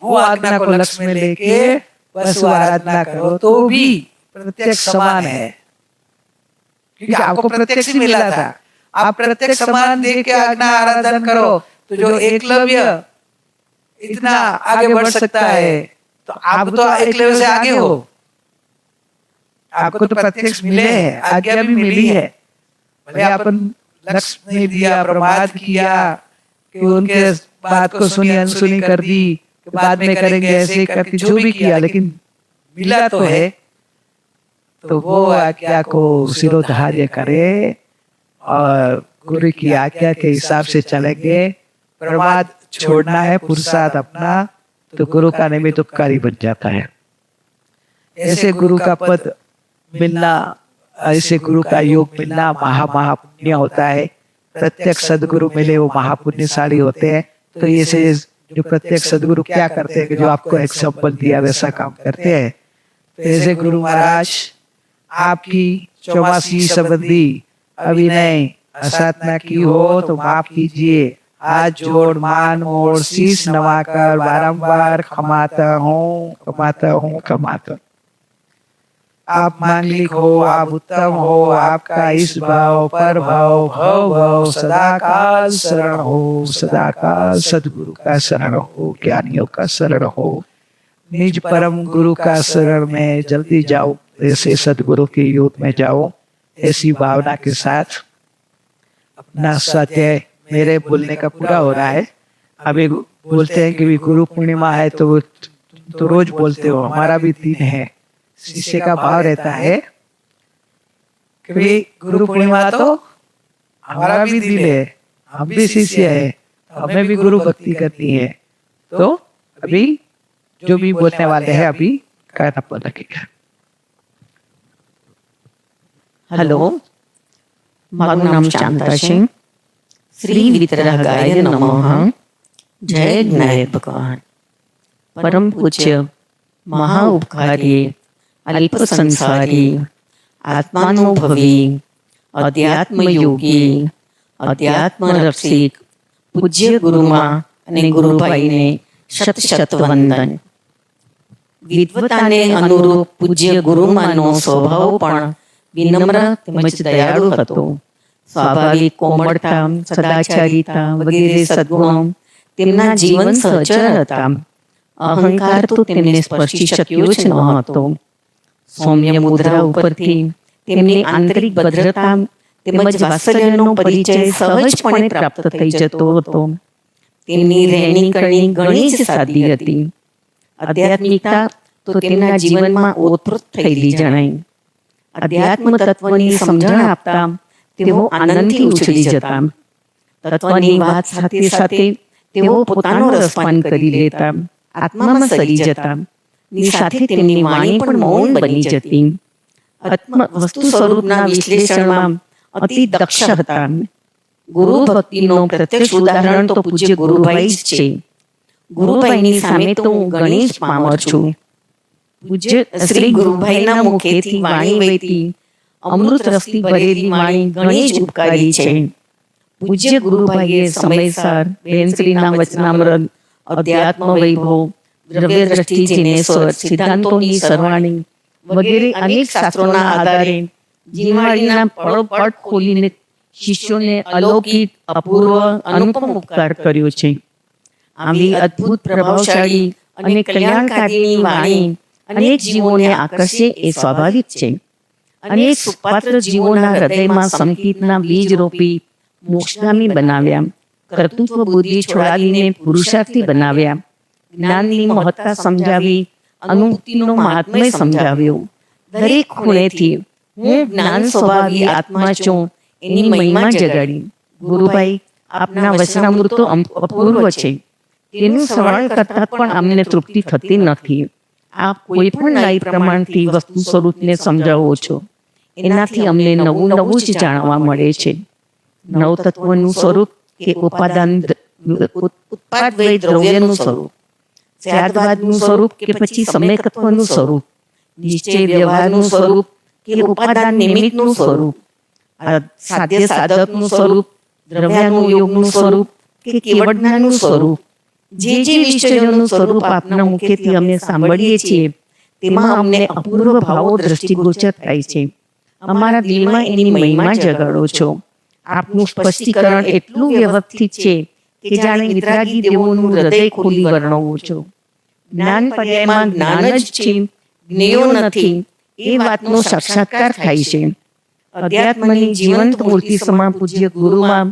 वो आज्ञा को लक्ष्य में लेके वस्तु आराधना करो तो भी प्रत्यक्ष समान है, क्योंकि आपको प्रत्यक्ष ही मिला था। आप प्रत्यक्ष समान देख के आज्ञा आराधना करो तो जो एकलव्य इतना आगे बढ़ सकता है, तो आप तो एकलव्य से आगे हो। आपको तो प्रत्यक्ष मिले हैं, आज्ञा भी मिली है। भले अपन लक्ष्य नहीं दिया, प्रमाद किया कि उनके बात को सुनी अनसुनी कर दी, कि बाद में करेंगे ऐसे करके जो भी किया, लेकिन मिला तो है। तो वो आज्ञा को सिरोधार्य करे और गुरु की आज्ञा के हिसाब से चलेंगे। प्रमाद छोड़ना है, पुरुषार्थ अपना, तो गुरु का निमित्त उपकारी बन जाता है। ऐसे गुरु का पद मिलना, ऐसे गुरु का योग मिलना महापुण्य होता है। प्रत्यक्ष सदगुरु मिले वो महापुण्यशाली होते हैं। तो ये से जो प्रत्यक्ष सदगुरु क्या करते हैं कि जो आपको एग्जाम्पल दिया वैसा काम करते हैं। तो ऐसे गुरु महाराज आपकी 84 संबंधी अभिनय असाधना की हो तो माफ कीजिए। हाथ जोड़ मान मोड़ शीश नवाकर बारंबार क्षमाता हूँ। आप मांगलिक हो, आप उत्तम हो, आपका इस भाव पर भाव भाव सदा काल शरण हो, सदा काल सदगुरु का शरण हो, ज्ञानियों का शरण हो, निज परम गुरु का शरण में जल्दी जाओ, ऐसे सदगुरु के योग में जाओ। ऐसी भावना के साथ अपना स्वाध्याय मेरे बोलने का पूरा हो रहा है। अभी बोलते हैं कि गुरु पूर्णिमा है तो रोज बोलते हो, हमारा भी दिन है। शिष्य का भाव रहता है कि गुरु पूर्णिमा तो हमारा भी दिल है, हम भी शिष्य है, हमें भी गुरु भक्ति करनी है। तो अभी जो भी बोलने वाले हैं अभी कहना पड़ेगा। हेलो, મારું નામ શાંતા સિંહ। શ્રી વિતરાગાય નમઃ। જય જ્ઞાયક ભગવાન। પરમ પૂજ્ય મહા ઉપકારી અલ્પ સંસારી આત્માનુભવી અધ્યાત્મ યોગી અધ્યાત્મ રસિક પૂજ્ય ગુરુમાં અને ગુરુભાઈને શત શત વંદન। વિદ્વતાને અનુરૂપ પૂજ્ય ગુરુમાંનો સ્વભાવ પણ વિનમ્ર તેમજ દયાળુ હતો। સ્વાભાવિક કોમળતા, સદાચારિતા વગેરે સદગુણો તેમના જીવન સહચર હતા। અહંકાર તો તેમને સ્પર્શી શક્યો જ ન હતો। સૌમ્ય મુદ્રા ઉપરથી તેમની આંતરિક ભદ્રતા તેમજ વાત્સલ્યનો પરિચય સહજપણે પ્રાપ્ત થઈ જતો હતો। તેમની રહેણી કરણી ઘણી જ સાદી હતી। આધ્યાત્મિકતા તો તેમના જીવનમાં ઓતપ્રોત થયેલી જણાઈ। અધ્યાત્મ તત્વની સમજણ આપતા તેઓ આનંદથી ઉછળી જતા। તત્વની વાત સાથે સાથે તેઓ પોતાનો રસપાન કરી લેતા, આત્મામાં સરી જતા, ની સાથે તેમની વાણી પણ મૌન બની જતી। આત્મ વસ્તુ સ્વરૂપના વિશ્લેષણમાં અતિ દક્ષ હતા। ગુરુ ભક્તિનો પ્રત્યક્ષ ઉદાહરણ તો પૂજ્ય ગુરુભાઈ જ છે। ગુરુભાઈની સામે તો હું ઘણી જ પામર છું। પૂજ્ય શ્રી ગુરુભાઈના મુખેથી વાણી વહેતી અમૃત રસથી ભરેલી વાણી ઘણી જ ઉપકારી છે। પૂજ્ય ગુરુભાઈએ સમયસર બેનશ્રીના વચનામૃત, અધ્યાત્મ વૈભવ, દ્રવ્ય દ્રષ્ટિ જિનેશ્વર, સિદ્ધાંતોની સરવાણી વગેરે અનેક શાસ્ત્રોના આધારે જીનવાડીના પળોપળ ખોલીને શિષ્યોને અલૌકિક, અપૂર્વ, અનુપમ ઉપકાર કર્યો છે। આવી અદ્ભુત, પ્રભાવશાળી અને કલ્યાણકારીની વાણી અનેક જીવોને આકર્ષે એ સ્વાભાવિક છે। અનેક સુપાત્ર જીવોના હૃદયમાં સંકિતના બીજ રોપી મોક્ષગામી બનાવ્યા। કર્તૃત્વ બુદ્ધિ છોડાવીને પુરુષાર્થી બનાવ્યા। જ્ઞાનની મહત્તા સમજાવી, અનુભૂતિનો મહાત્મય સમજાવ્યો। દરેક ખૂણેથી હું જ્ઞાન સ્વભાવી આત્મા છું એની મહિમા જગાડી। ગુરુભાઈ, આપના વચનામૃતો અપૂર્વ છે। તેનું શ્રવણ કરતા પણ અમને તૃપ્તિ થતી નથી। આપ કોઈ પણ ન્યાય પ્રમાણથી વસ્તુ સ્વરૂપને સમજાવો છો, એનાથી અમને નવું નવું જ જાણવા મળે છે। નવ તત્વનું સ્વરૂપ કે ઉત્પાદવય દ્રવ્યનું સ્વરૂપ, સ્યાદવાદનું સ્વરૂપ કે પછી સમ્યકત્વનું સ્વરૂપ, નિશ્ચય વ્યવહારનું સ્વરૂપ કે ઉપાદાન નિમિત્તનું સ્વરૂપ, સાધ્ય સાધકનું સ્વરૂપ, દ્રવ્યાનુયોગનું સ્વરૂપ કે કેવળ જ્ઞાનનું સ્વરૂપ, જે વિષયોનું સ્વરૂપ આપના મુખેથી અમે સાંભળીએ છીએ તેમાં અમને અપૂર્વ ભાવો દ્રષ્ટિગોચર થાય છે. અમારા દિલમાં એની મહિમા જગાડો છો. આપનું સ્પષ્ટીકરણ એટલું વ્યવસ્થિત છે કે જાણે વિતરાગી દેવોનું હૃદય ખોલી વર્ણવો છો. જ્ઞાન પર્યાયમાં જ્ઞાન જ છે, જ્ઞેયો નથી એ વાતનો સાક્ષાત્કાર થાય છે. અધ્યાત્મની જીવંત મૂર્તિ સમા પૂજ્ય ગુરુમાં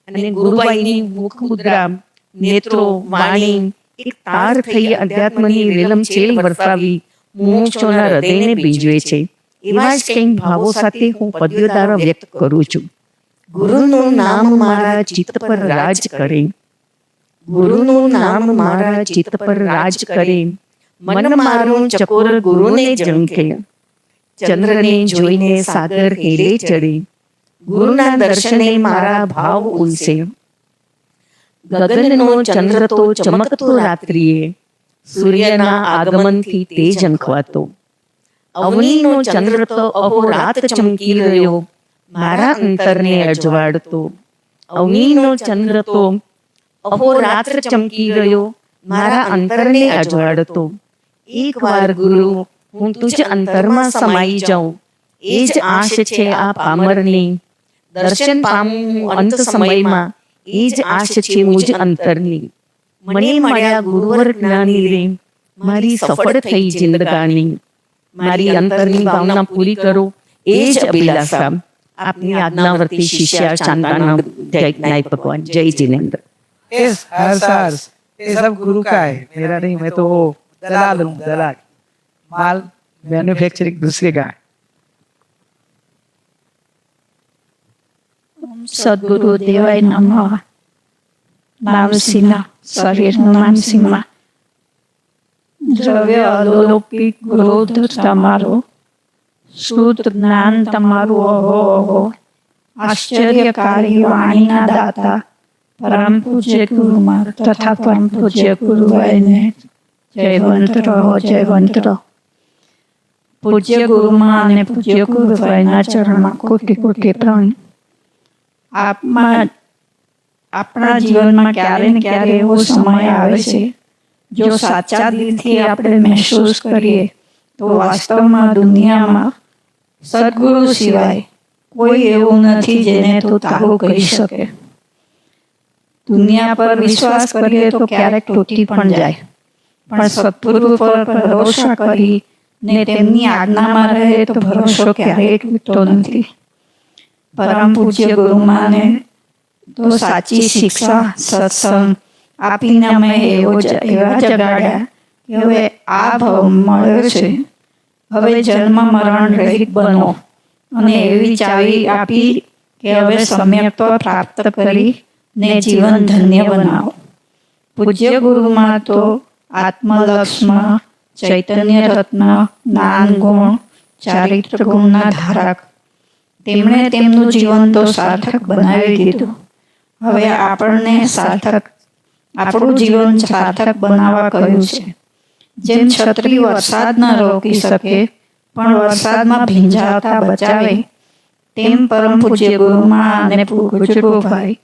અને ગુરુબાઈની મુખ મુદ્રા, નેત્રો, વાણી એક તાર થઈ અધ્યાત્મની રેલમછેલ વરસાવી મુમુક્ષુના હૃદયને બીજવે છે. એવા જ કંઈક ભાવો સાથે હું પદ્યો દ્વારા વ્યક્ત કરું છું. ગુરુનું નામ મારા ચિત્ત પર રાજ કરે, ગુરુનું નામ મારા ચિત્ત પર રાજ કરે, મન મારું ચકોર ગુરુને ઝંખે, ચંદ્રને જોઈને સાગર હેલે ચડે, ગુરુના દર્શને મારા ભાવ ઉલસે. ગગનનો ચંદ્ર તો ચમકતો રાત્રિએ, સૂર્યના આગમનથી તેજ ઝંખવાતો. અવનીનો ચંદ્ર તો અહોરાત ચમકી રહ્યો, મારા અંતરને અજવાળતો. અવનીનો ચંદ્ર તો અહોરાત્ર ચમકી રહ્યો, મારા અંતરને અજવાળતો. એકવાર ગુરુ હું તુજ અંતરમાં સમાઈ જાઉં, એ જ આશ છે આ પામરની. દર્શન પામું હું અંત સમયમાં, એ જ આશ છે મુજ અંતરની. મને મળ્યા ગુરુવર જ્ઞાની રે, મારી સફળ થઈ જિંદગાની. મારી અંતરની ભાવના પૂરી કરો એ જ અભિલાષા. આપની આજ્ઞાવર્તી શિષ્યા शांतानाम जय नाय भगवान जय जिनेन्द्र। ये सब गुरु का है, मेरा नहीं। मैं तो वो दलाल हूँ, दलाल। माल मैन्युफैक्चरिंग दूसरे का है। સદગુરુ દેવાય નમઃ। નામસિંહ શરીરનું નામસિંહમાં દ્રવ્ય અલોલૌકિક ગ્રોધ તમારો, શુદ્ધ જ્ઞાન તમારું અહો અહો, આશ્ચર્યકારી વાણીના દાતા પરમ પૂજ્ય ગુરુમાં તથા પરમ પૂજ્ય ગુરુભાઈને જયવંત રહો, જયવંત રહો। પૂજ્ય ગુરુમાં અને પૂજ્ય ગુરુભાઈના ચરણમાં કોટી કોટી પ્રણામ। આપણા જીવનમાં ક્યારે ને ક્યારે એવો સમય આવે છે જો સાચા દિલથી આપણે મહેસૂસ કરીએ તો વાસ્તવમાં દુનિયામાં સદગુરુ સિવાય કોઈ એવું નથી જેને તો તારું કહી શકે। દુનિયા પર વિશ્વાસ કરીએ તો ક્યારેક તૂટી પણ જાય, પણ સદગુરુ પર ભરોસા કરી ને તેમની આજ્ઞામાં રહે તો ભરોસો ક્યારેય તૂટતો નથી। પરમ પૂજ્ય ગુરુમાને તો સાચી શિક્ષા સત્સંગ આપીને અમે એવા જગાડ્યા કે હવે આ ભાવ મળ્યો છે, હવે જન્મ મરણ રહિત બનો, અને એવી ચાવી આપી કે હવે સમ્યક્ત્વ પ્રાપ્ત કરી ને જીવન ધન્ય બનાવો। પૂજ્ય ગુરુમાં તો આત્મલક્ષ્મ, ચૈતન્ય રત્ન, જ્ઞાન ગુણ, ચારિત્ર ગુણના ધારક, તેમણે તેમનું જીવન તો સાર્થક બનાવી દીધું। હવે આપણને આપણું જીવન સાર્થક બનાવવા કહ્યું છે। જેમ છત્રી વરસાદ ન રોકી શકે પણ વરસાદમાં ભીંજાતા બચાવે, તેમ પરમ પૂજ્ય ગુરુમાં અને ગુરુભાઈ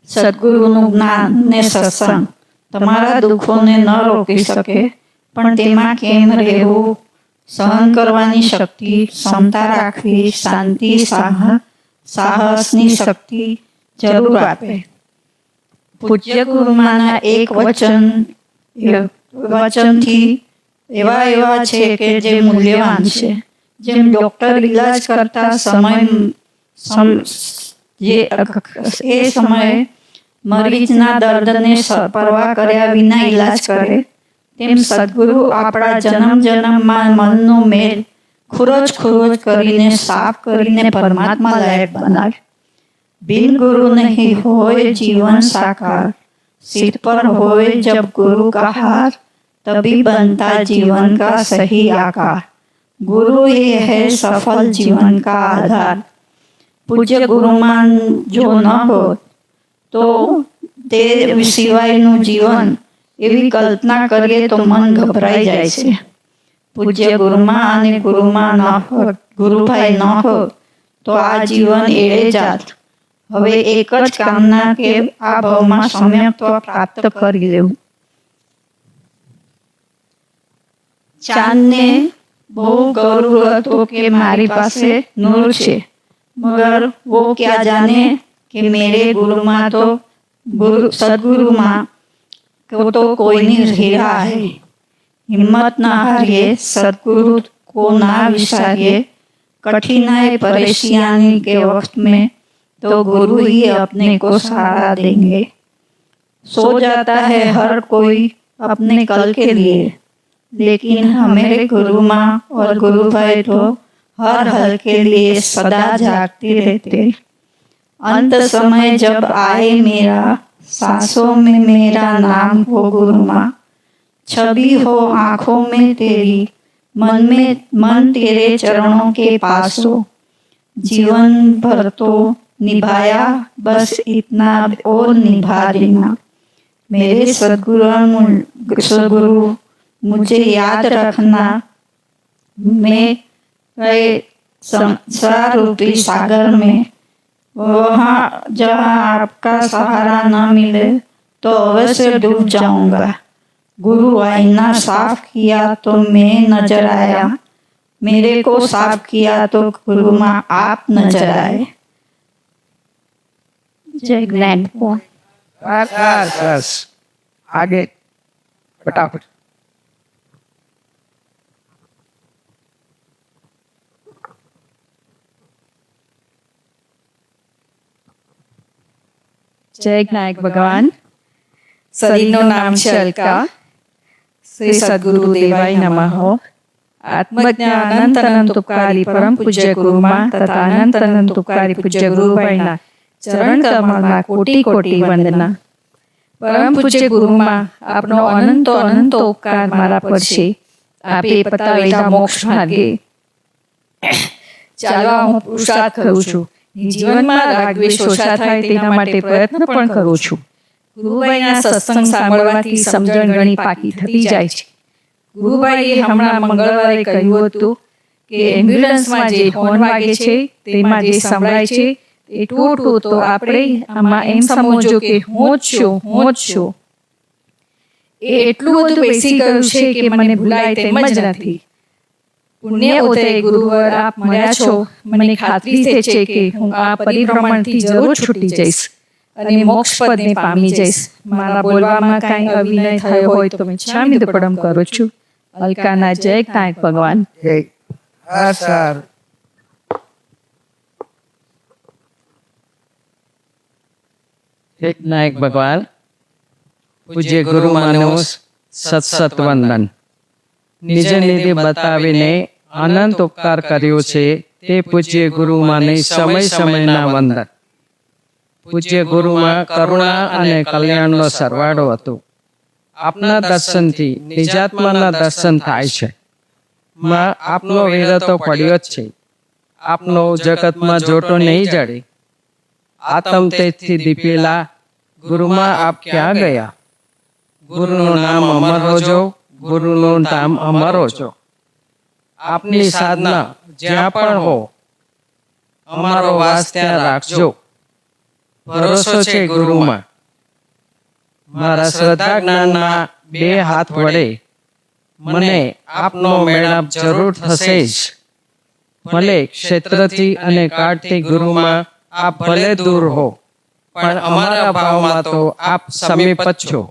સદગુરુનું જ્ઞાન ને સત્સંગ તમારા દુઃખોને ન રોકી શકે, પણ તેમાં કેમ રહેવું, સહન કરવાની શક્તિ, ક્ષમતા રાખવી, શાંતિ, સાહસની શક્તિ જરૂર આપે। પૂજ્ય ગુરુમાના એક વચનથી એવા છે કે જે મૂલ્યવાન છે। જેમ ડોક્ટર ઈલાજ કરતા એ સમયે મરીજના દર્દને પરવા કર્યા વિના ઈલાજ કરે, તેમ સદગુરુ આપણા જન્મમાં મનનો મેલ ખુરજ કરીને સાફ કરીને પરમાત્મા લાયક બનાવે। बिन गुरु नहीं होए जीवन साकार, सिर पर होए जब गुरु का हार, तभी बनता जीवन का सही आकार। गुरु ये है सफल जीवन का आधार। पूज्य गुरुमान जो न हो तो તે સિવાયનું જીવન એવી કલ્પના કરીએ તો મન ગભરાઈ જાય છે। પૂજ્ય ગુરુમાં અને ગુરુભાઈ ન હોત તો આ જીવન એળે જાત। હવે એક જ કામના કે આ ભાવમાં સમ્યક્ત્વ પ્રાપ્ત કરી લેવું. ચાંદને બહુ ગૌરવ હતો કે મારી પાસે નૂર છે, મगर वो क्या जाने कि मेरे गुरुमा तो सदगुरुमा को तो कोई नहीं हीरा है. हिम्मत ना हारिए, सदगुरु को ना विसारिए. कठिनाई परेशानी के वक्त में तो गुरु ही अपने को सहारा देंगे. सो जाता है हर कोई अपने कल के लिए, लेकिन हमारे गुरु माँ और गुरु भाई तो हर हल के लिए सदा जागते रहते. अंत समय जब आए मेरा, सांसों में मेरा नाम हो गुरु माँ. छवि हो आंखों में तेरी, मन तेरे चरणों के पास हो. जीवन भर तो निभाया, बस इतना और निभा देना. मेरे सदगुरु मुझे याद रखना. मैं गए संसार रूपी सागर में, वहाँ जहाँ आपका सहारा न मिले तो अवश्य डूब जाऊंगा. गुरु आईना साफ किया तो मैं नजर आया, मेरे को साफ किया तो गुरु माँ आप नजर आए. जय ज्ञानपुर. बस आगे फटाफट. જય જ્ઞાયક ભગવાન. શરીરનું નામ છે અલકા. શ્રી સદગુરુ દેવાય નમઃ. આત્મજ્ઞાન અનંત અનંત ઉપકારી પરમ પૂજ્ય ગુરુમાં તથા અનંત અનંત ઉપકારી પૂજ્ય ગુરુભાઈના ચરણ કમળમાં કોટી કોટી વંદના. પરમ પૂજ્ય ગુરુમાં આપનો અનંતો અનંતો ઉપકાર મારા પર છે. આપે બતાવેલા મોક્ષ માર્ગે ચાલવા હું પુરુષાર્થ કરું છું. જીવનમાં રાગદ્વેષ ઓછા થાય તેના માટે પ્રયત્ન પણ કરું છું. ગુરુભાઈના સત્સંગ સાંભળવાથી સમજણ ઘણી પાકી થતી જાય છે. ગુરુભાઈએ હમણાં મંગળવારે કહ્યું હતું કે એમ્બ્યુલન્સમાં જે હોર્ન વાગે છે તેમાં જે સંભળાય છે તે ટૂટું તો આપણે આમાં એમ સમજો કે હું જ છું. એ એટલું બધું બેસી ગયું છે કે મને ભૂલાય તેમ જ નથી. પુણ્ય ઉદય ગુરુવર આપ મળ્યા છો, મને ખાતરી છે કે હું આ પરિભ્રમણથી જરૂર છૂટી જઈશ અને મોક્ષ પદને પામી જઈશ. મારા બોલવામાં કાંઈ અવિનય થયો હોય તો મેં ક્ષમાપણ કરું છું. અલકાના જય જ્ઞાયક ભગવાન. જય. હા સર. એક નાયક ભગવાન પૂજ્ય ગુરુ માનું સત વંદન. નિજ નિધિ બતાવીને અનંત ઉપકાર કર્યો છે તે પૂજ્ય ગુરુ માને સમય સમયના વંદન. પૂજ્ય ગુરુમાં કરુણા અને કલ્યાણનો સરવાળો હતો. આપના દર્શનથી નિજાત્માના દર્શન થાય છે. માં આપનો વેર તો પડ્યો જ છે. આપનો જગતમાં જોટો નહીં જડે. આતમ તેજથી દીપેલા ગુરુમાં આપ ક્યાં ગયા? ગુરુનું નામ અમર હોજો, ગુરુનું નામ અમર હોજો. આપની સાધના જ્યાં પણ હો, અમારો વાસ ત્યાં રાખજો. ભરોસો છે ગુરુમાં. મારા શ્રદ્ધા જ્ઞાનના બે હાથ વડે મને આપનો મેળાપ જરૂર થશે જ. ભલે ક્ષેત્રથી અને કાળથી ગુરુમાં આપ ભલે દૂર હો, પણ અમારા ભાવમાં તો આપ સમીપ જ છો.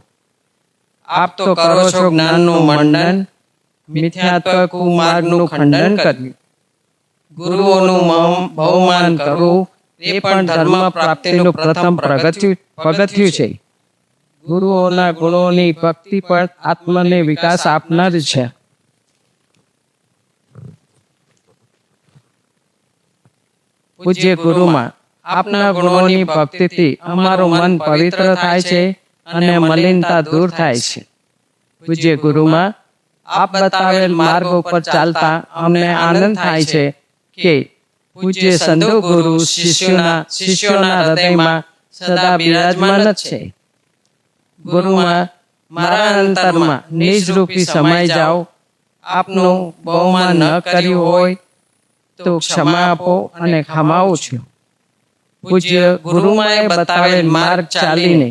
આપ તો કરો છો જ્ઞાનનું મંડન, મિથ્યાત્વ કુમાર્ગનું ખંડન કર્યું. ગુરુઓનું બહુમાન કરવું એ પણ ધર્મ પ્રાપ્તિનું પ્રથમ પગથિયું છે. ગુરુઓના ગુણોની ભક્તિ પણ આત્મને વિકાસ આપનાર છે. પૂજ્ય ગુરુમાં આપના ગુણોની ભક્તિથી અમારું મન પવિત્ર થાય છે અને મલિનતા દૂર થાય છે. પૂજ્ય ગુરુમાં આપ બતાવેલ માર્ગ ઉપર ચાલતા અમને આનંદ થાય છે કે પૂજ્ય સંતો ગુરુ શિષ્યોના હૃદયમાં સદા બિરાજમાન જ છે. ગુરુમાં મારા અંતરમાં નિજરૂપી સમાઈ જાઓ. આપનું બહુમાન ન કર્યું હોય તો ક્ષમા આપો અને ખમાવું છું. પૂજ્ય ગુરુમાએ બતાવેલ માર્ગ ચાલીને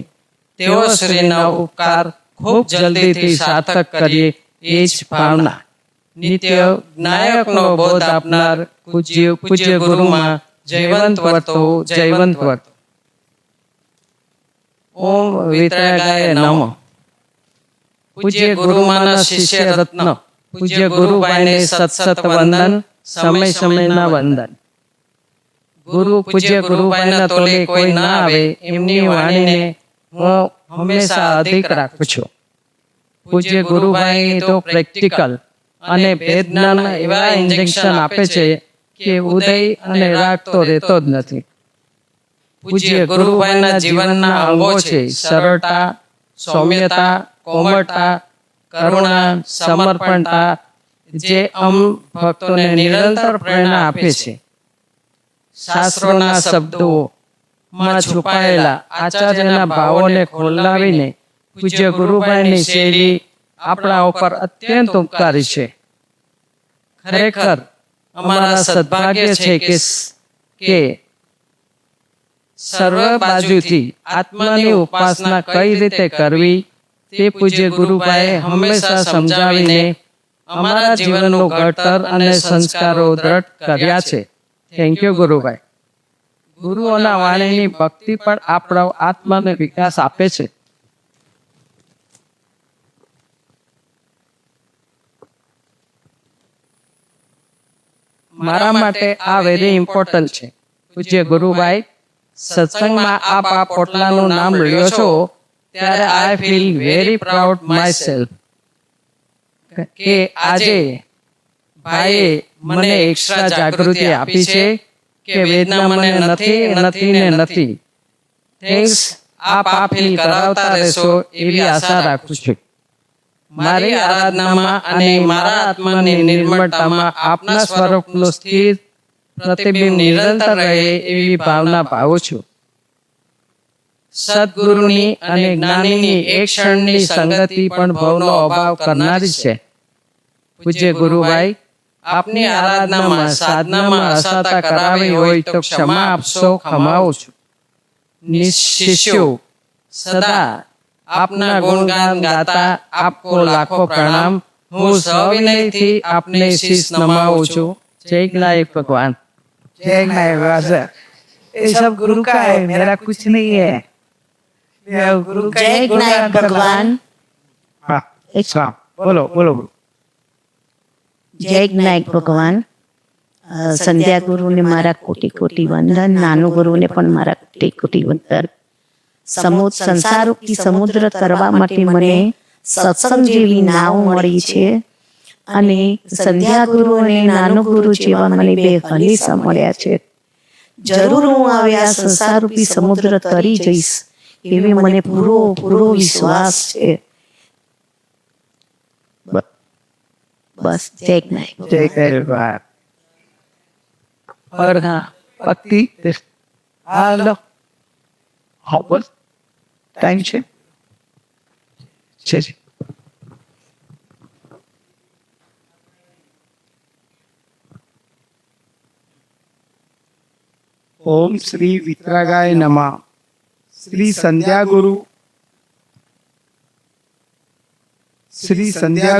તેઓ શ્રીના ઉપકાર ખૂબ જલ્દીથી સાર્થક કરીએ એ જ ભાવના. નિત્ય નાયકનો બોધ આપનાર પૂજ્ય ગુરુમાં જયવંત વર્તો, જયવંત વર્તો. ઓમ વિતરાગાય નમઃ. પૂજ્ય ગુરુમાના શિષ્ય રત્ન પૂજ્ય ગુરુભાઈને સત વંદન, સમય સમયના વંદન. પૂજ્ય ગુરુભાઈના તોલે કોઈ ના આવે એમની વાણીને હું હંમેશા અધિક રાખું છું. પૂજ્ય ગુરુભાઈ તો પ્રેક્ટિકલ અને ભેદના એવા ઇન્જેક્શન આપે છે કે ઉદય અને રાગ તો રહેતો જ નથી. પૂજ્ય ગુરુભાઈના જીવનના અંગો છે સરળતા, સૌમ્યતા, કોમળતા, કરુણા, સમર્પણતા, જે ભક્તોને નિરંતર પ્રેરણા આપે છે. શાસ્ત્રોના શબ્દોમાં છુપાયેલા આચાર્યના ભાવોને ખોલાવીને પૂજ્ય ગુરુભાઈની શૈલી આપણા ઉપર અત્યંત ઉપકારી છે. ખરેખર અમારા સદભાગ્ય છે કે સર્વ બાજુથી આત્માની ઉપાસના કઈ રીતે કરવી તે પૂજ્ય ગુરુભાઈએ હંમેશા સમજાવીને અમારા જીવનનું ઘડતર અને સંસ્કારો દ્રઢ કર્યા છે. Thank you ગુરુભાઈ. ગુરુઓના વાણીની ભક્તિ પણ આપણો આત્માને વિકાસ આપે છે. મારા માટે આ વેરી ઇમ્પોર્ટન્ટ છે. પૂજ્ય ગુરુભાઈ, સત્સંગમાં આપ આ પોટલાનું નામ લ્યો છો ત્યારે I feel very proud my self કે આજે ભાઈએ મને એક્સ્ટ્રા જાગૃતિ આપી છે કે વેદના મને નથી. થેન્ક્સ. આપ આ ફીલ કરાવતા રહેશો એવી આશા રાખું છું. મારી આરાધનામાં અને મારા આત્માની નિર્મળતામાં આપના સ્વરૂપનું સ્થિર પ્રતિબિંબ નિરંતર રહે એવી ભાવના ભાવું છું. સદગુરુની અને જ્ઞાનીની એક ક્ષણની સંગતિ પણ ભવનો અભાવ કરનારી છે. પૂજ્ય ગુરુભાઈ, આપની આરાધનામાં સાધનામાં અસાતા કરાવી હોય તો ક્ષમા આપશો, ખમાવું છું. શિષ્યો સદા આપના ગુણગાન ગાતા આપકો લાખો પ્રણામ. હું સવિનયથી આપને શીશ નમાવું છું. જય જ્ઞાયક ભગવાન. जय नायक. ये सब गुरु का है, मेरा कुछ नहीं है. ये गुरु का जय ज्ञायक भगवान. हाँ, हाँ, बोलो बोलो बोलो. જય જ્ઞાયક ભગવાન. સંધ્યા ગુરુને મારા કોટી કોટી વંદન, નાનુ ગુરુને પણ મારા કોટી કોટી વંદન. સંસારરૂપી સમુદ્ર તરવા માટે મને સત્સંગ જેવી નાવ મળી છે અને સંધ્યા ગુરુ અને નાનુ ગુરુ જેવા મને બે હલીસા મળ્યા છે. જરૂર હું આવ્યા સંસારરૂપી સમુદ્ર તરી જઈશ એવી મને પૂરો વિશ્વાસ છે. बस जय ज्ञायक. जय नायक. और हाँ, भक्ति. हाँ लो. हाँ बोल. टाइम છે. ओम श्री वितरागाय नमः. श्री संध्या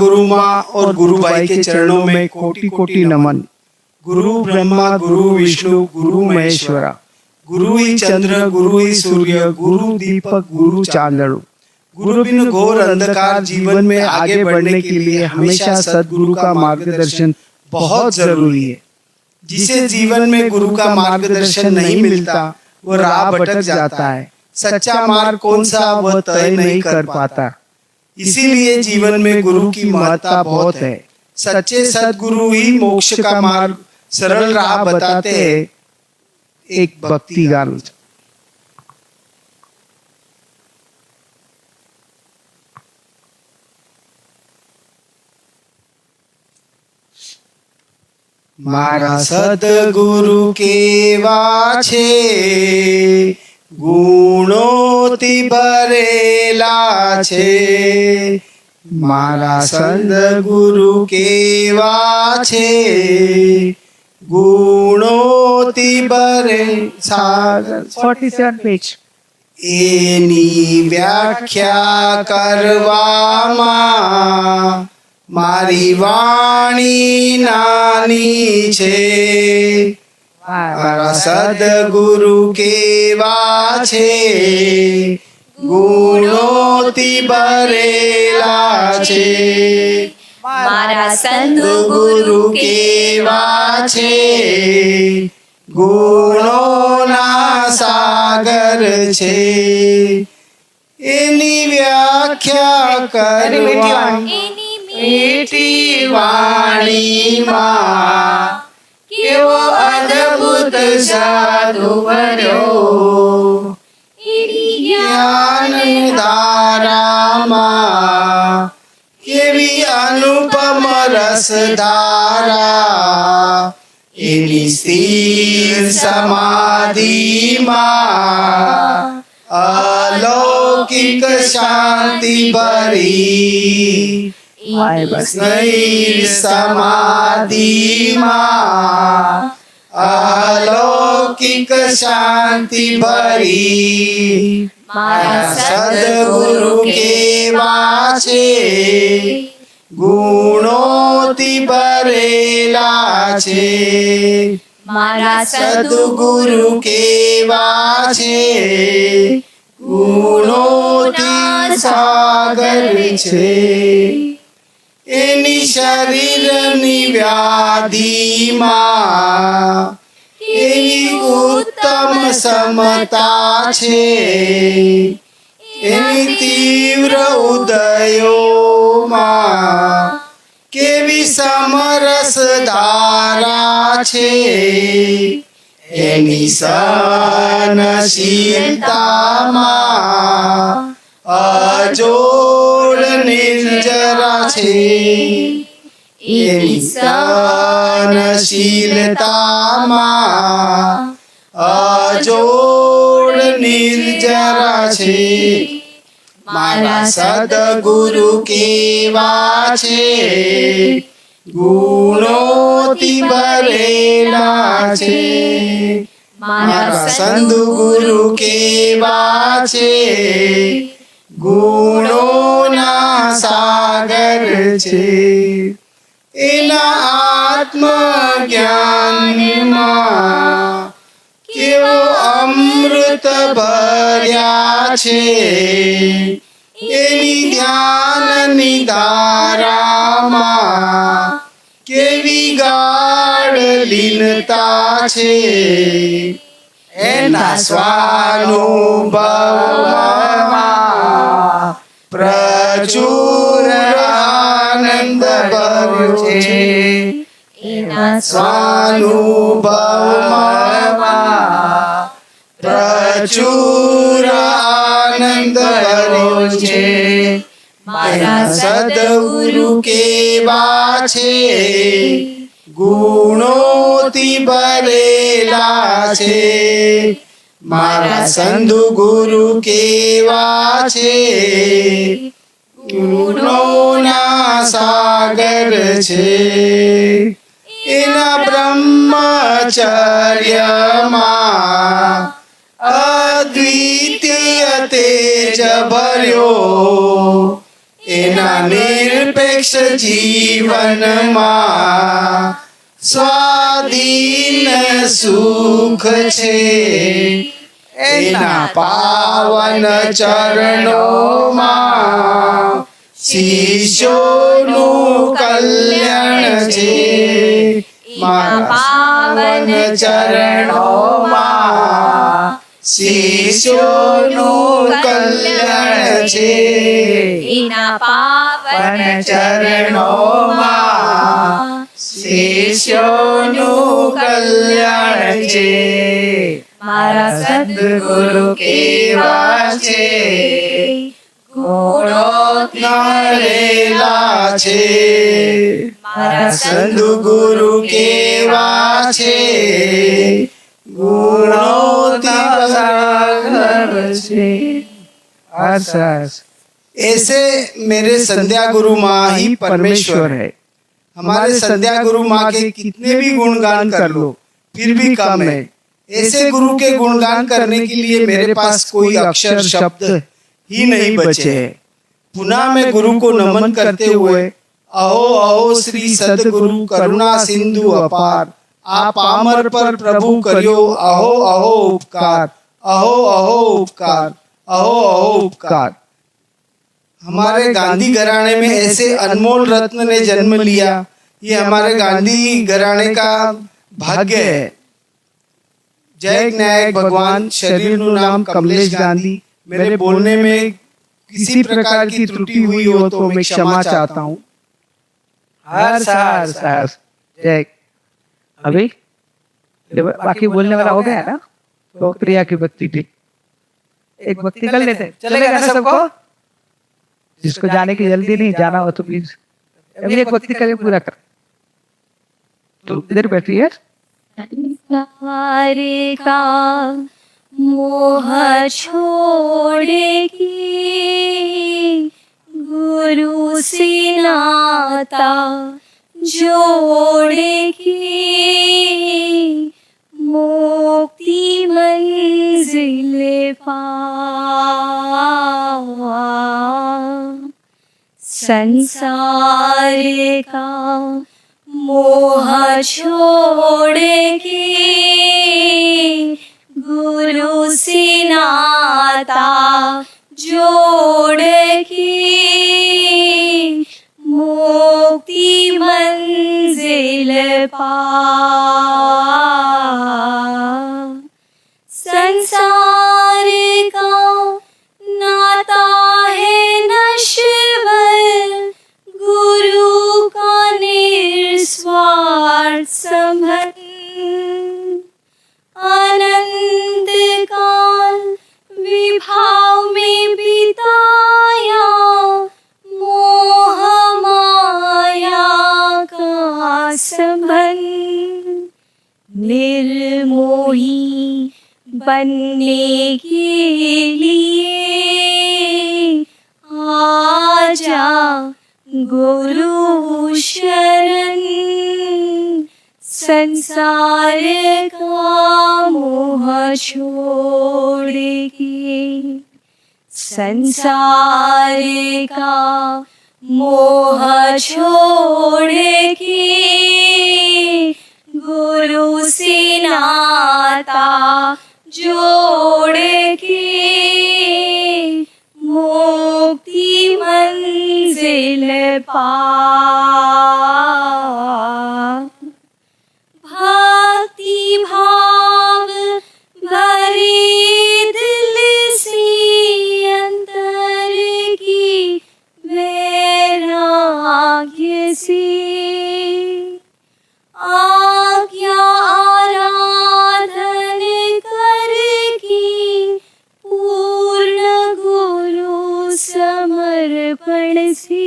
गुरु माँ और गुरु भाई के चरणों में कोटि कोटि नमन. गुरु ब्रह्मा, गुरु विष्णु, गुरु महेश्वरा, गुरु ही चंद्र, गुरु ही सूर्य, गुरु दीपक, गुरु चांदड़ो. गुरु बिन घोर अंधकार जीवन में आगे बढ़ने के लिए हमेशा सदगुरु का मार्गदर्शन बहुत जरूरी है. जिसे जीवन में गुरु का मार्गदर्शन नहीं मिलता वो राह भटक जाता है. सच्चा मार्ग कौन सा वह तय नहीं कर पाता. इसीलिए जीवन में गुरु की महत्ता बहुत है. सच्चे सदगुरु ही मोक्ष का मार्ग सरल राह बताते हैं. एक भक्ति गान. મારા સદગુરુ કેવા છે, ગુણોથી ભરેલા છે. મારા સદગુરુ કેવા છે, ગુણોથી ગુણોથી ભરે સાગર 47 પેજ. એની વ્યાખ્યા કરવામાં મારી વાણી નાની છે. મારા સદગુરુ કેવા છે, ગુણોથી ભરેલા છે. મારા સદગુરુ કેવા છે, ગુણોના સાગર છે. એની વ્યાખ્યા કરવા મીઠી વાણીમાં કેવો અદ્ભુત સાધુ ભર્યો. જ્ઞાન ધારામાં કેવી અનુપમ રસધારા. એની સ્થિર સમાધિમાં અલૌકિક શાંતિ ભરી. સ્થિર સમાધિમાં અલૌકિક શાંતિ ભરી. મારા સદગુરુ કેવા છે, ગુણોથી ભરેલા છે. મારા સદગુરુ કેવા છે, ગુણોથી સાગર છે. એની શરીરની વ્યાધિમાં એવી ઉત્તમ સમતા છે. એની તીવ્ર ઉદયોમાં કેવી સમરસ ધારા છે. એની સહનશીલતામાં અજોડ નિર્જરા છે. એની સહનશીલતામાં અજોડ નિર્જરા છે. મારા સદગુરુ કેવા છે, ગુણોથી ભરેલા છે. મારા સદગુરુ કેવા છે, ગુણોના સાગર છે. એના આત્મજ્ઞાનમાં કેવો અમૃત ભર્યા છે. એની ધ્યાનની ધારામાં કેવી ગાઢ લીનતા છે. એના સ્વાનુભવમાં પ્રચુર આનંદ ભર્યો છે. સ્વાનુભવમાં પ્રચુર આનંદ ભર્યો છે. મારા સદગુરુ કેવા છે, ગુણોથી ભરેલા છે. મારા સદગુરુ કેવા છે, ગુણોના સાગર છે. એના બ્રહ્મચર્યમાં અદ્વિતીય તેજ ભર્યો. એના નિરપેક્ષ જીવનમાં સ્વાધીન સુખ છે. એના પાવન ચરણોમાં શિષ્યોનું કલ્યાણ છે. મારા પાવન ચરણોમાં શિષ્યોનું કલ્યાણ છે. એના પાવન ચરણોમાં શિષ્યોનું કલ્યાણ છે. મારા સદગુરુ કેવા છે, ગુણોત્નરેલા છે. મારા સદગુરુ કેવા છે, ગુણોત્સાગર છે. ऐसे मेरे संध्या गुरु माँ ही परमेश्वर है. हमारे संध्या गुरु माँ के कितने भी गुणगान कर लो, फिर भी कम है। ऐसे गुरु के गुणगान करने के लिए मेरे पास कोई अक्षर शब्द ही नहीं बचे हैं। पुनः मैं गुरु को नमन करते हुए अहो अहो श्री सदगुरु करुणा सिंधु अपार, आप पामर पर प्रभु करियो अहो अहो उपकार, अहो अहो उपकार, अहो अहो उपकार। हमारे गांधी घराने में ऐसे अनमोल रत्न ने जन्म लिया, ये हमारे गांधी घराने का भाग्य है। जय नायक भगवान, शरीर नु नाम कमलेश गांधी। मेरे बोलने में किसी प्रकार की त्रुटि हुई हो तो मैं क्षमा चाहता हूँ। हर सार सार जय। अभी बाकी बोलने वाला हो गया ना, तो प्रिया की भक्ति थी, एक भक्ति कर लेते हैं, चलेगा ना सबको? जिसको जाने की जल्दी नहीं, जाना हो तो प्लीज अभी एक भक्ति करके पूरा कर। तो इधर बैठिए। संसार का मोह छोड़ेगी, गुरु से नाता जोड़ेगी, मुक्ति मंजिल पावा। संसार का मोह छोड़ेगी, गुरु से नाता जोड़ेगी, मुक्ति मंजिल पावा। संसार का नाता है नश्वर, गुरु का निस्वार्थ संबंध, अनंत काल विभाव में बिताया, मोह माया का संबंध। निर्मोही बनने के लिए आजा गुरु शरण, संसार का मोह छोड़ के, संसार का मोह छोड़ के, गुरु से नाता जोड़ के, मुक्ति मंजिल पावा। भक्ति भाव भरे दिल से अंतर की वैराग्य से, आज्ञा आराधन कर की पूर्ण गुरु समर्पण से,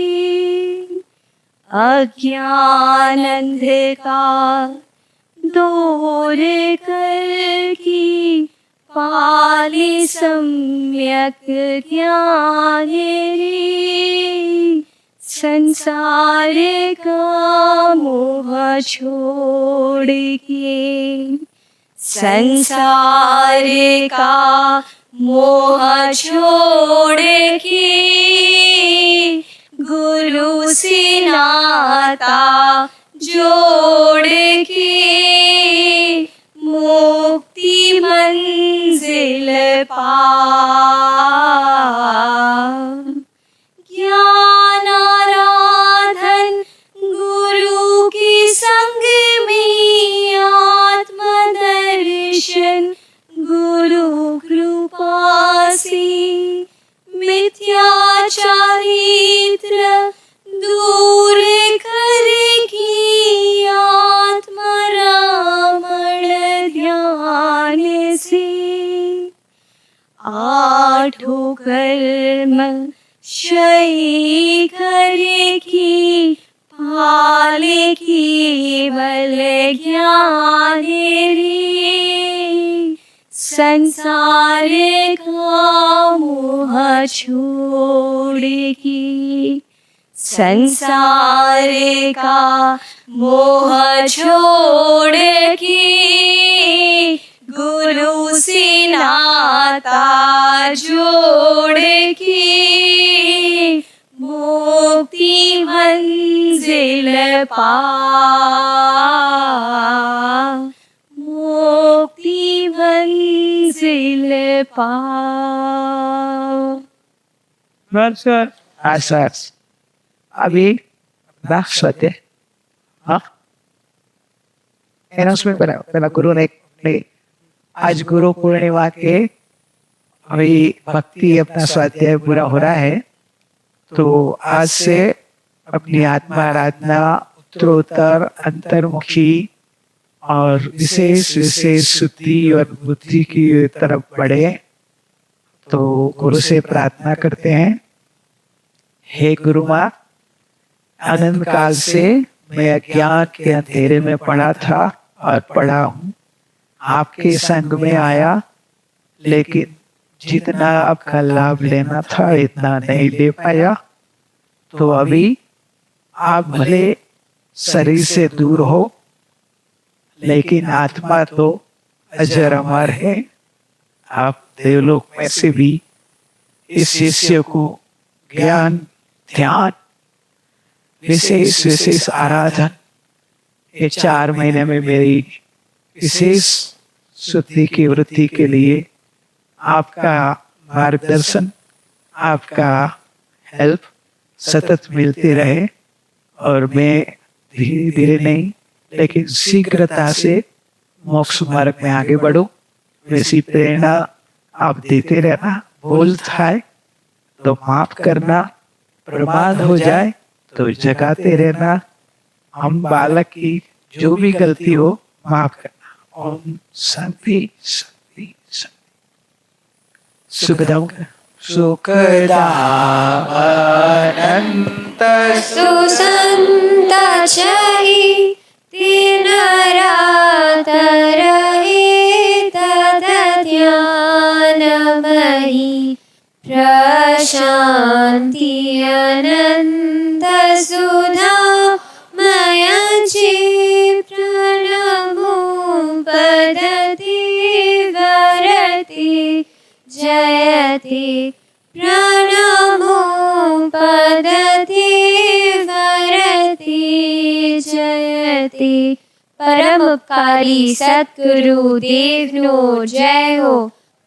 अज्ञान अंधकार दूर कर की पाले सम्यक ज्ञान रे, संसार का मोह छोड़ के, संसार का मोह छोड़ के, गुरु से नाता जोड़ के, मुक्ति मंजिल पावा। ज्ञान आराधन गुरु के संग में, आत्मदर्शन गुरु कृपा से, मिथ्या चारित्र दूर करेगी, आत्मरामण ध्यान से, आठों कर्म क्षय करेगी, पाले केवल ज्ञान रे, संसार का मोह छोड़ेगी, संसार का मोह छोड़ के, जोड़ की मुक्ति मंजिल पा, मुक्ति मंजिल पा। सर हाँ सर अभी लास्ट होते हाँ अनाउंसमेंट पहला गुरु ने आज गुरु पूर्णिमा के अभी भक्ति अपना स्वाध्याय पूरा हो रहा है, तो आज से अपनी आत्मा आराधना उत्तरोत्तर अंतर्मुखी और विशेष विशेष शुद्धि और बुद्धि की तरफ बढ़े। तो गुरु से प्रार्थना करते हैं, हे गुरु माँ, अनंत काल से मैं अज्ञान के अंधेरे में पड़ा था और पड़ा हूँ, आपके संग में आया, लेकिन जितना आपका लाभ लेना था इतना नहीं ले पाया। तो अभी आप भले शरीर से दूर हो, लेकिन आत्मा तो अजर अमर है। आप देवलोक में से भी इस शिष्य को ज्ञान, ध्यान, विशेष विशेष आराधन, ये 4 महीने में मेरी विशेष शुद्धि की वृद्धि के लिए आपका मार्गदर्शन, आपका हेल्प सतत मिलती रहे और मैं धीरे धीरे नहीं लेकिन शीघ्रता से मोक्ष मार्ग में आगे बढ़ूं। वैसी प्रेरणा आप देते रहना। भूल है तो माफ करना, प्रमाद हो जाए तो जगाते रहना। हम बालक की जो भी गलती हो माफ करना। ओम शांति शांति शांति। सुखदाम सुखदानंत सुसंत चही तीन रात रहे तद ध्यानमयी प्रशांति अनंत सुधा मयची प्रणमो पदति वरति जयति प्रणमो पदति वरति जयति। परम उपकारी सतगुरु देव नो जय हो।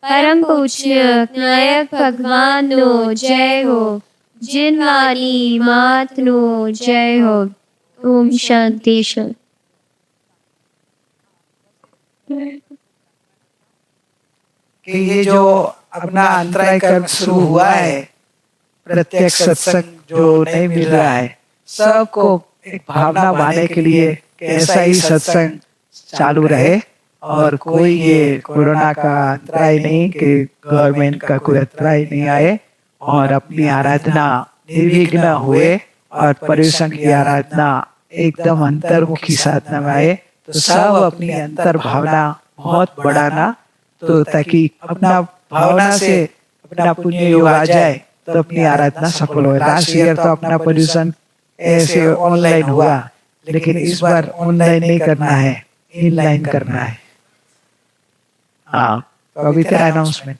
परम पूज्य नायक भगवान नो जय हो। जिनवानी मात नो जय हो। ओम शांति शांति। कि ये जो अपना अंतराय कर्म शुरू हुआ है, प्रत्यक्ष सत्संग जो नहीं मिल रहा है, सबको एक भावना बांधने के लिए कि ऐसा ही सत्संग चालू रहे और कोई ये कोरोना का अंतराय नहीं, कि गवर्नमेंट का कोई अंतराय नहीं आए और अपनी आराधना निर्विघ्न हुए और परिसंघ की आराधना एकदम अंतर्मुखी साधना में आए। तो सब अपनी अंतर भावना बहुत बढ़ाना, तो ताकि अपना भावना से अपना पुण्य योग आ जाए तो अपनी आराधना सफल हो। लास्ट ईयर तो अपना पोल्यूशन ऐसे ऑनलाइन हुआ, लेकिन इस बार ऑनलाइन नहीं करना है, इनलाइन करना है। हाँ, तो अभी तेरा अनाउंसमेंट।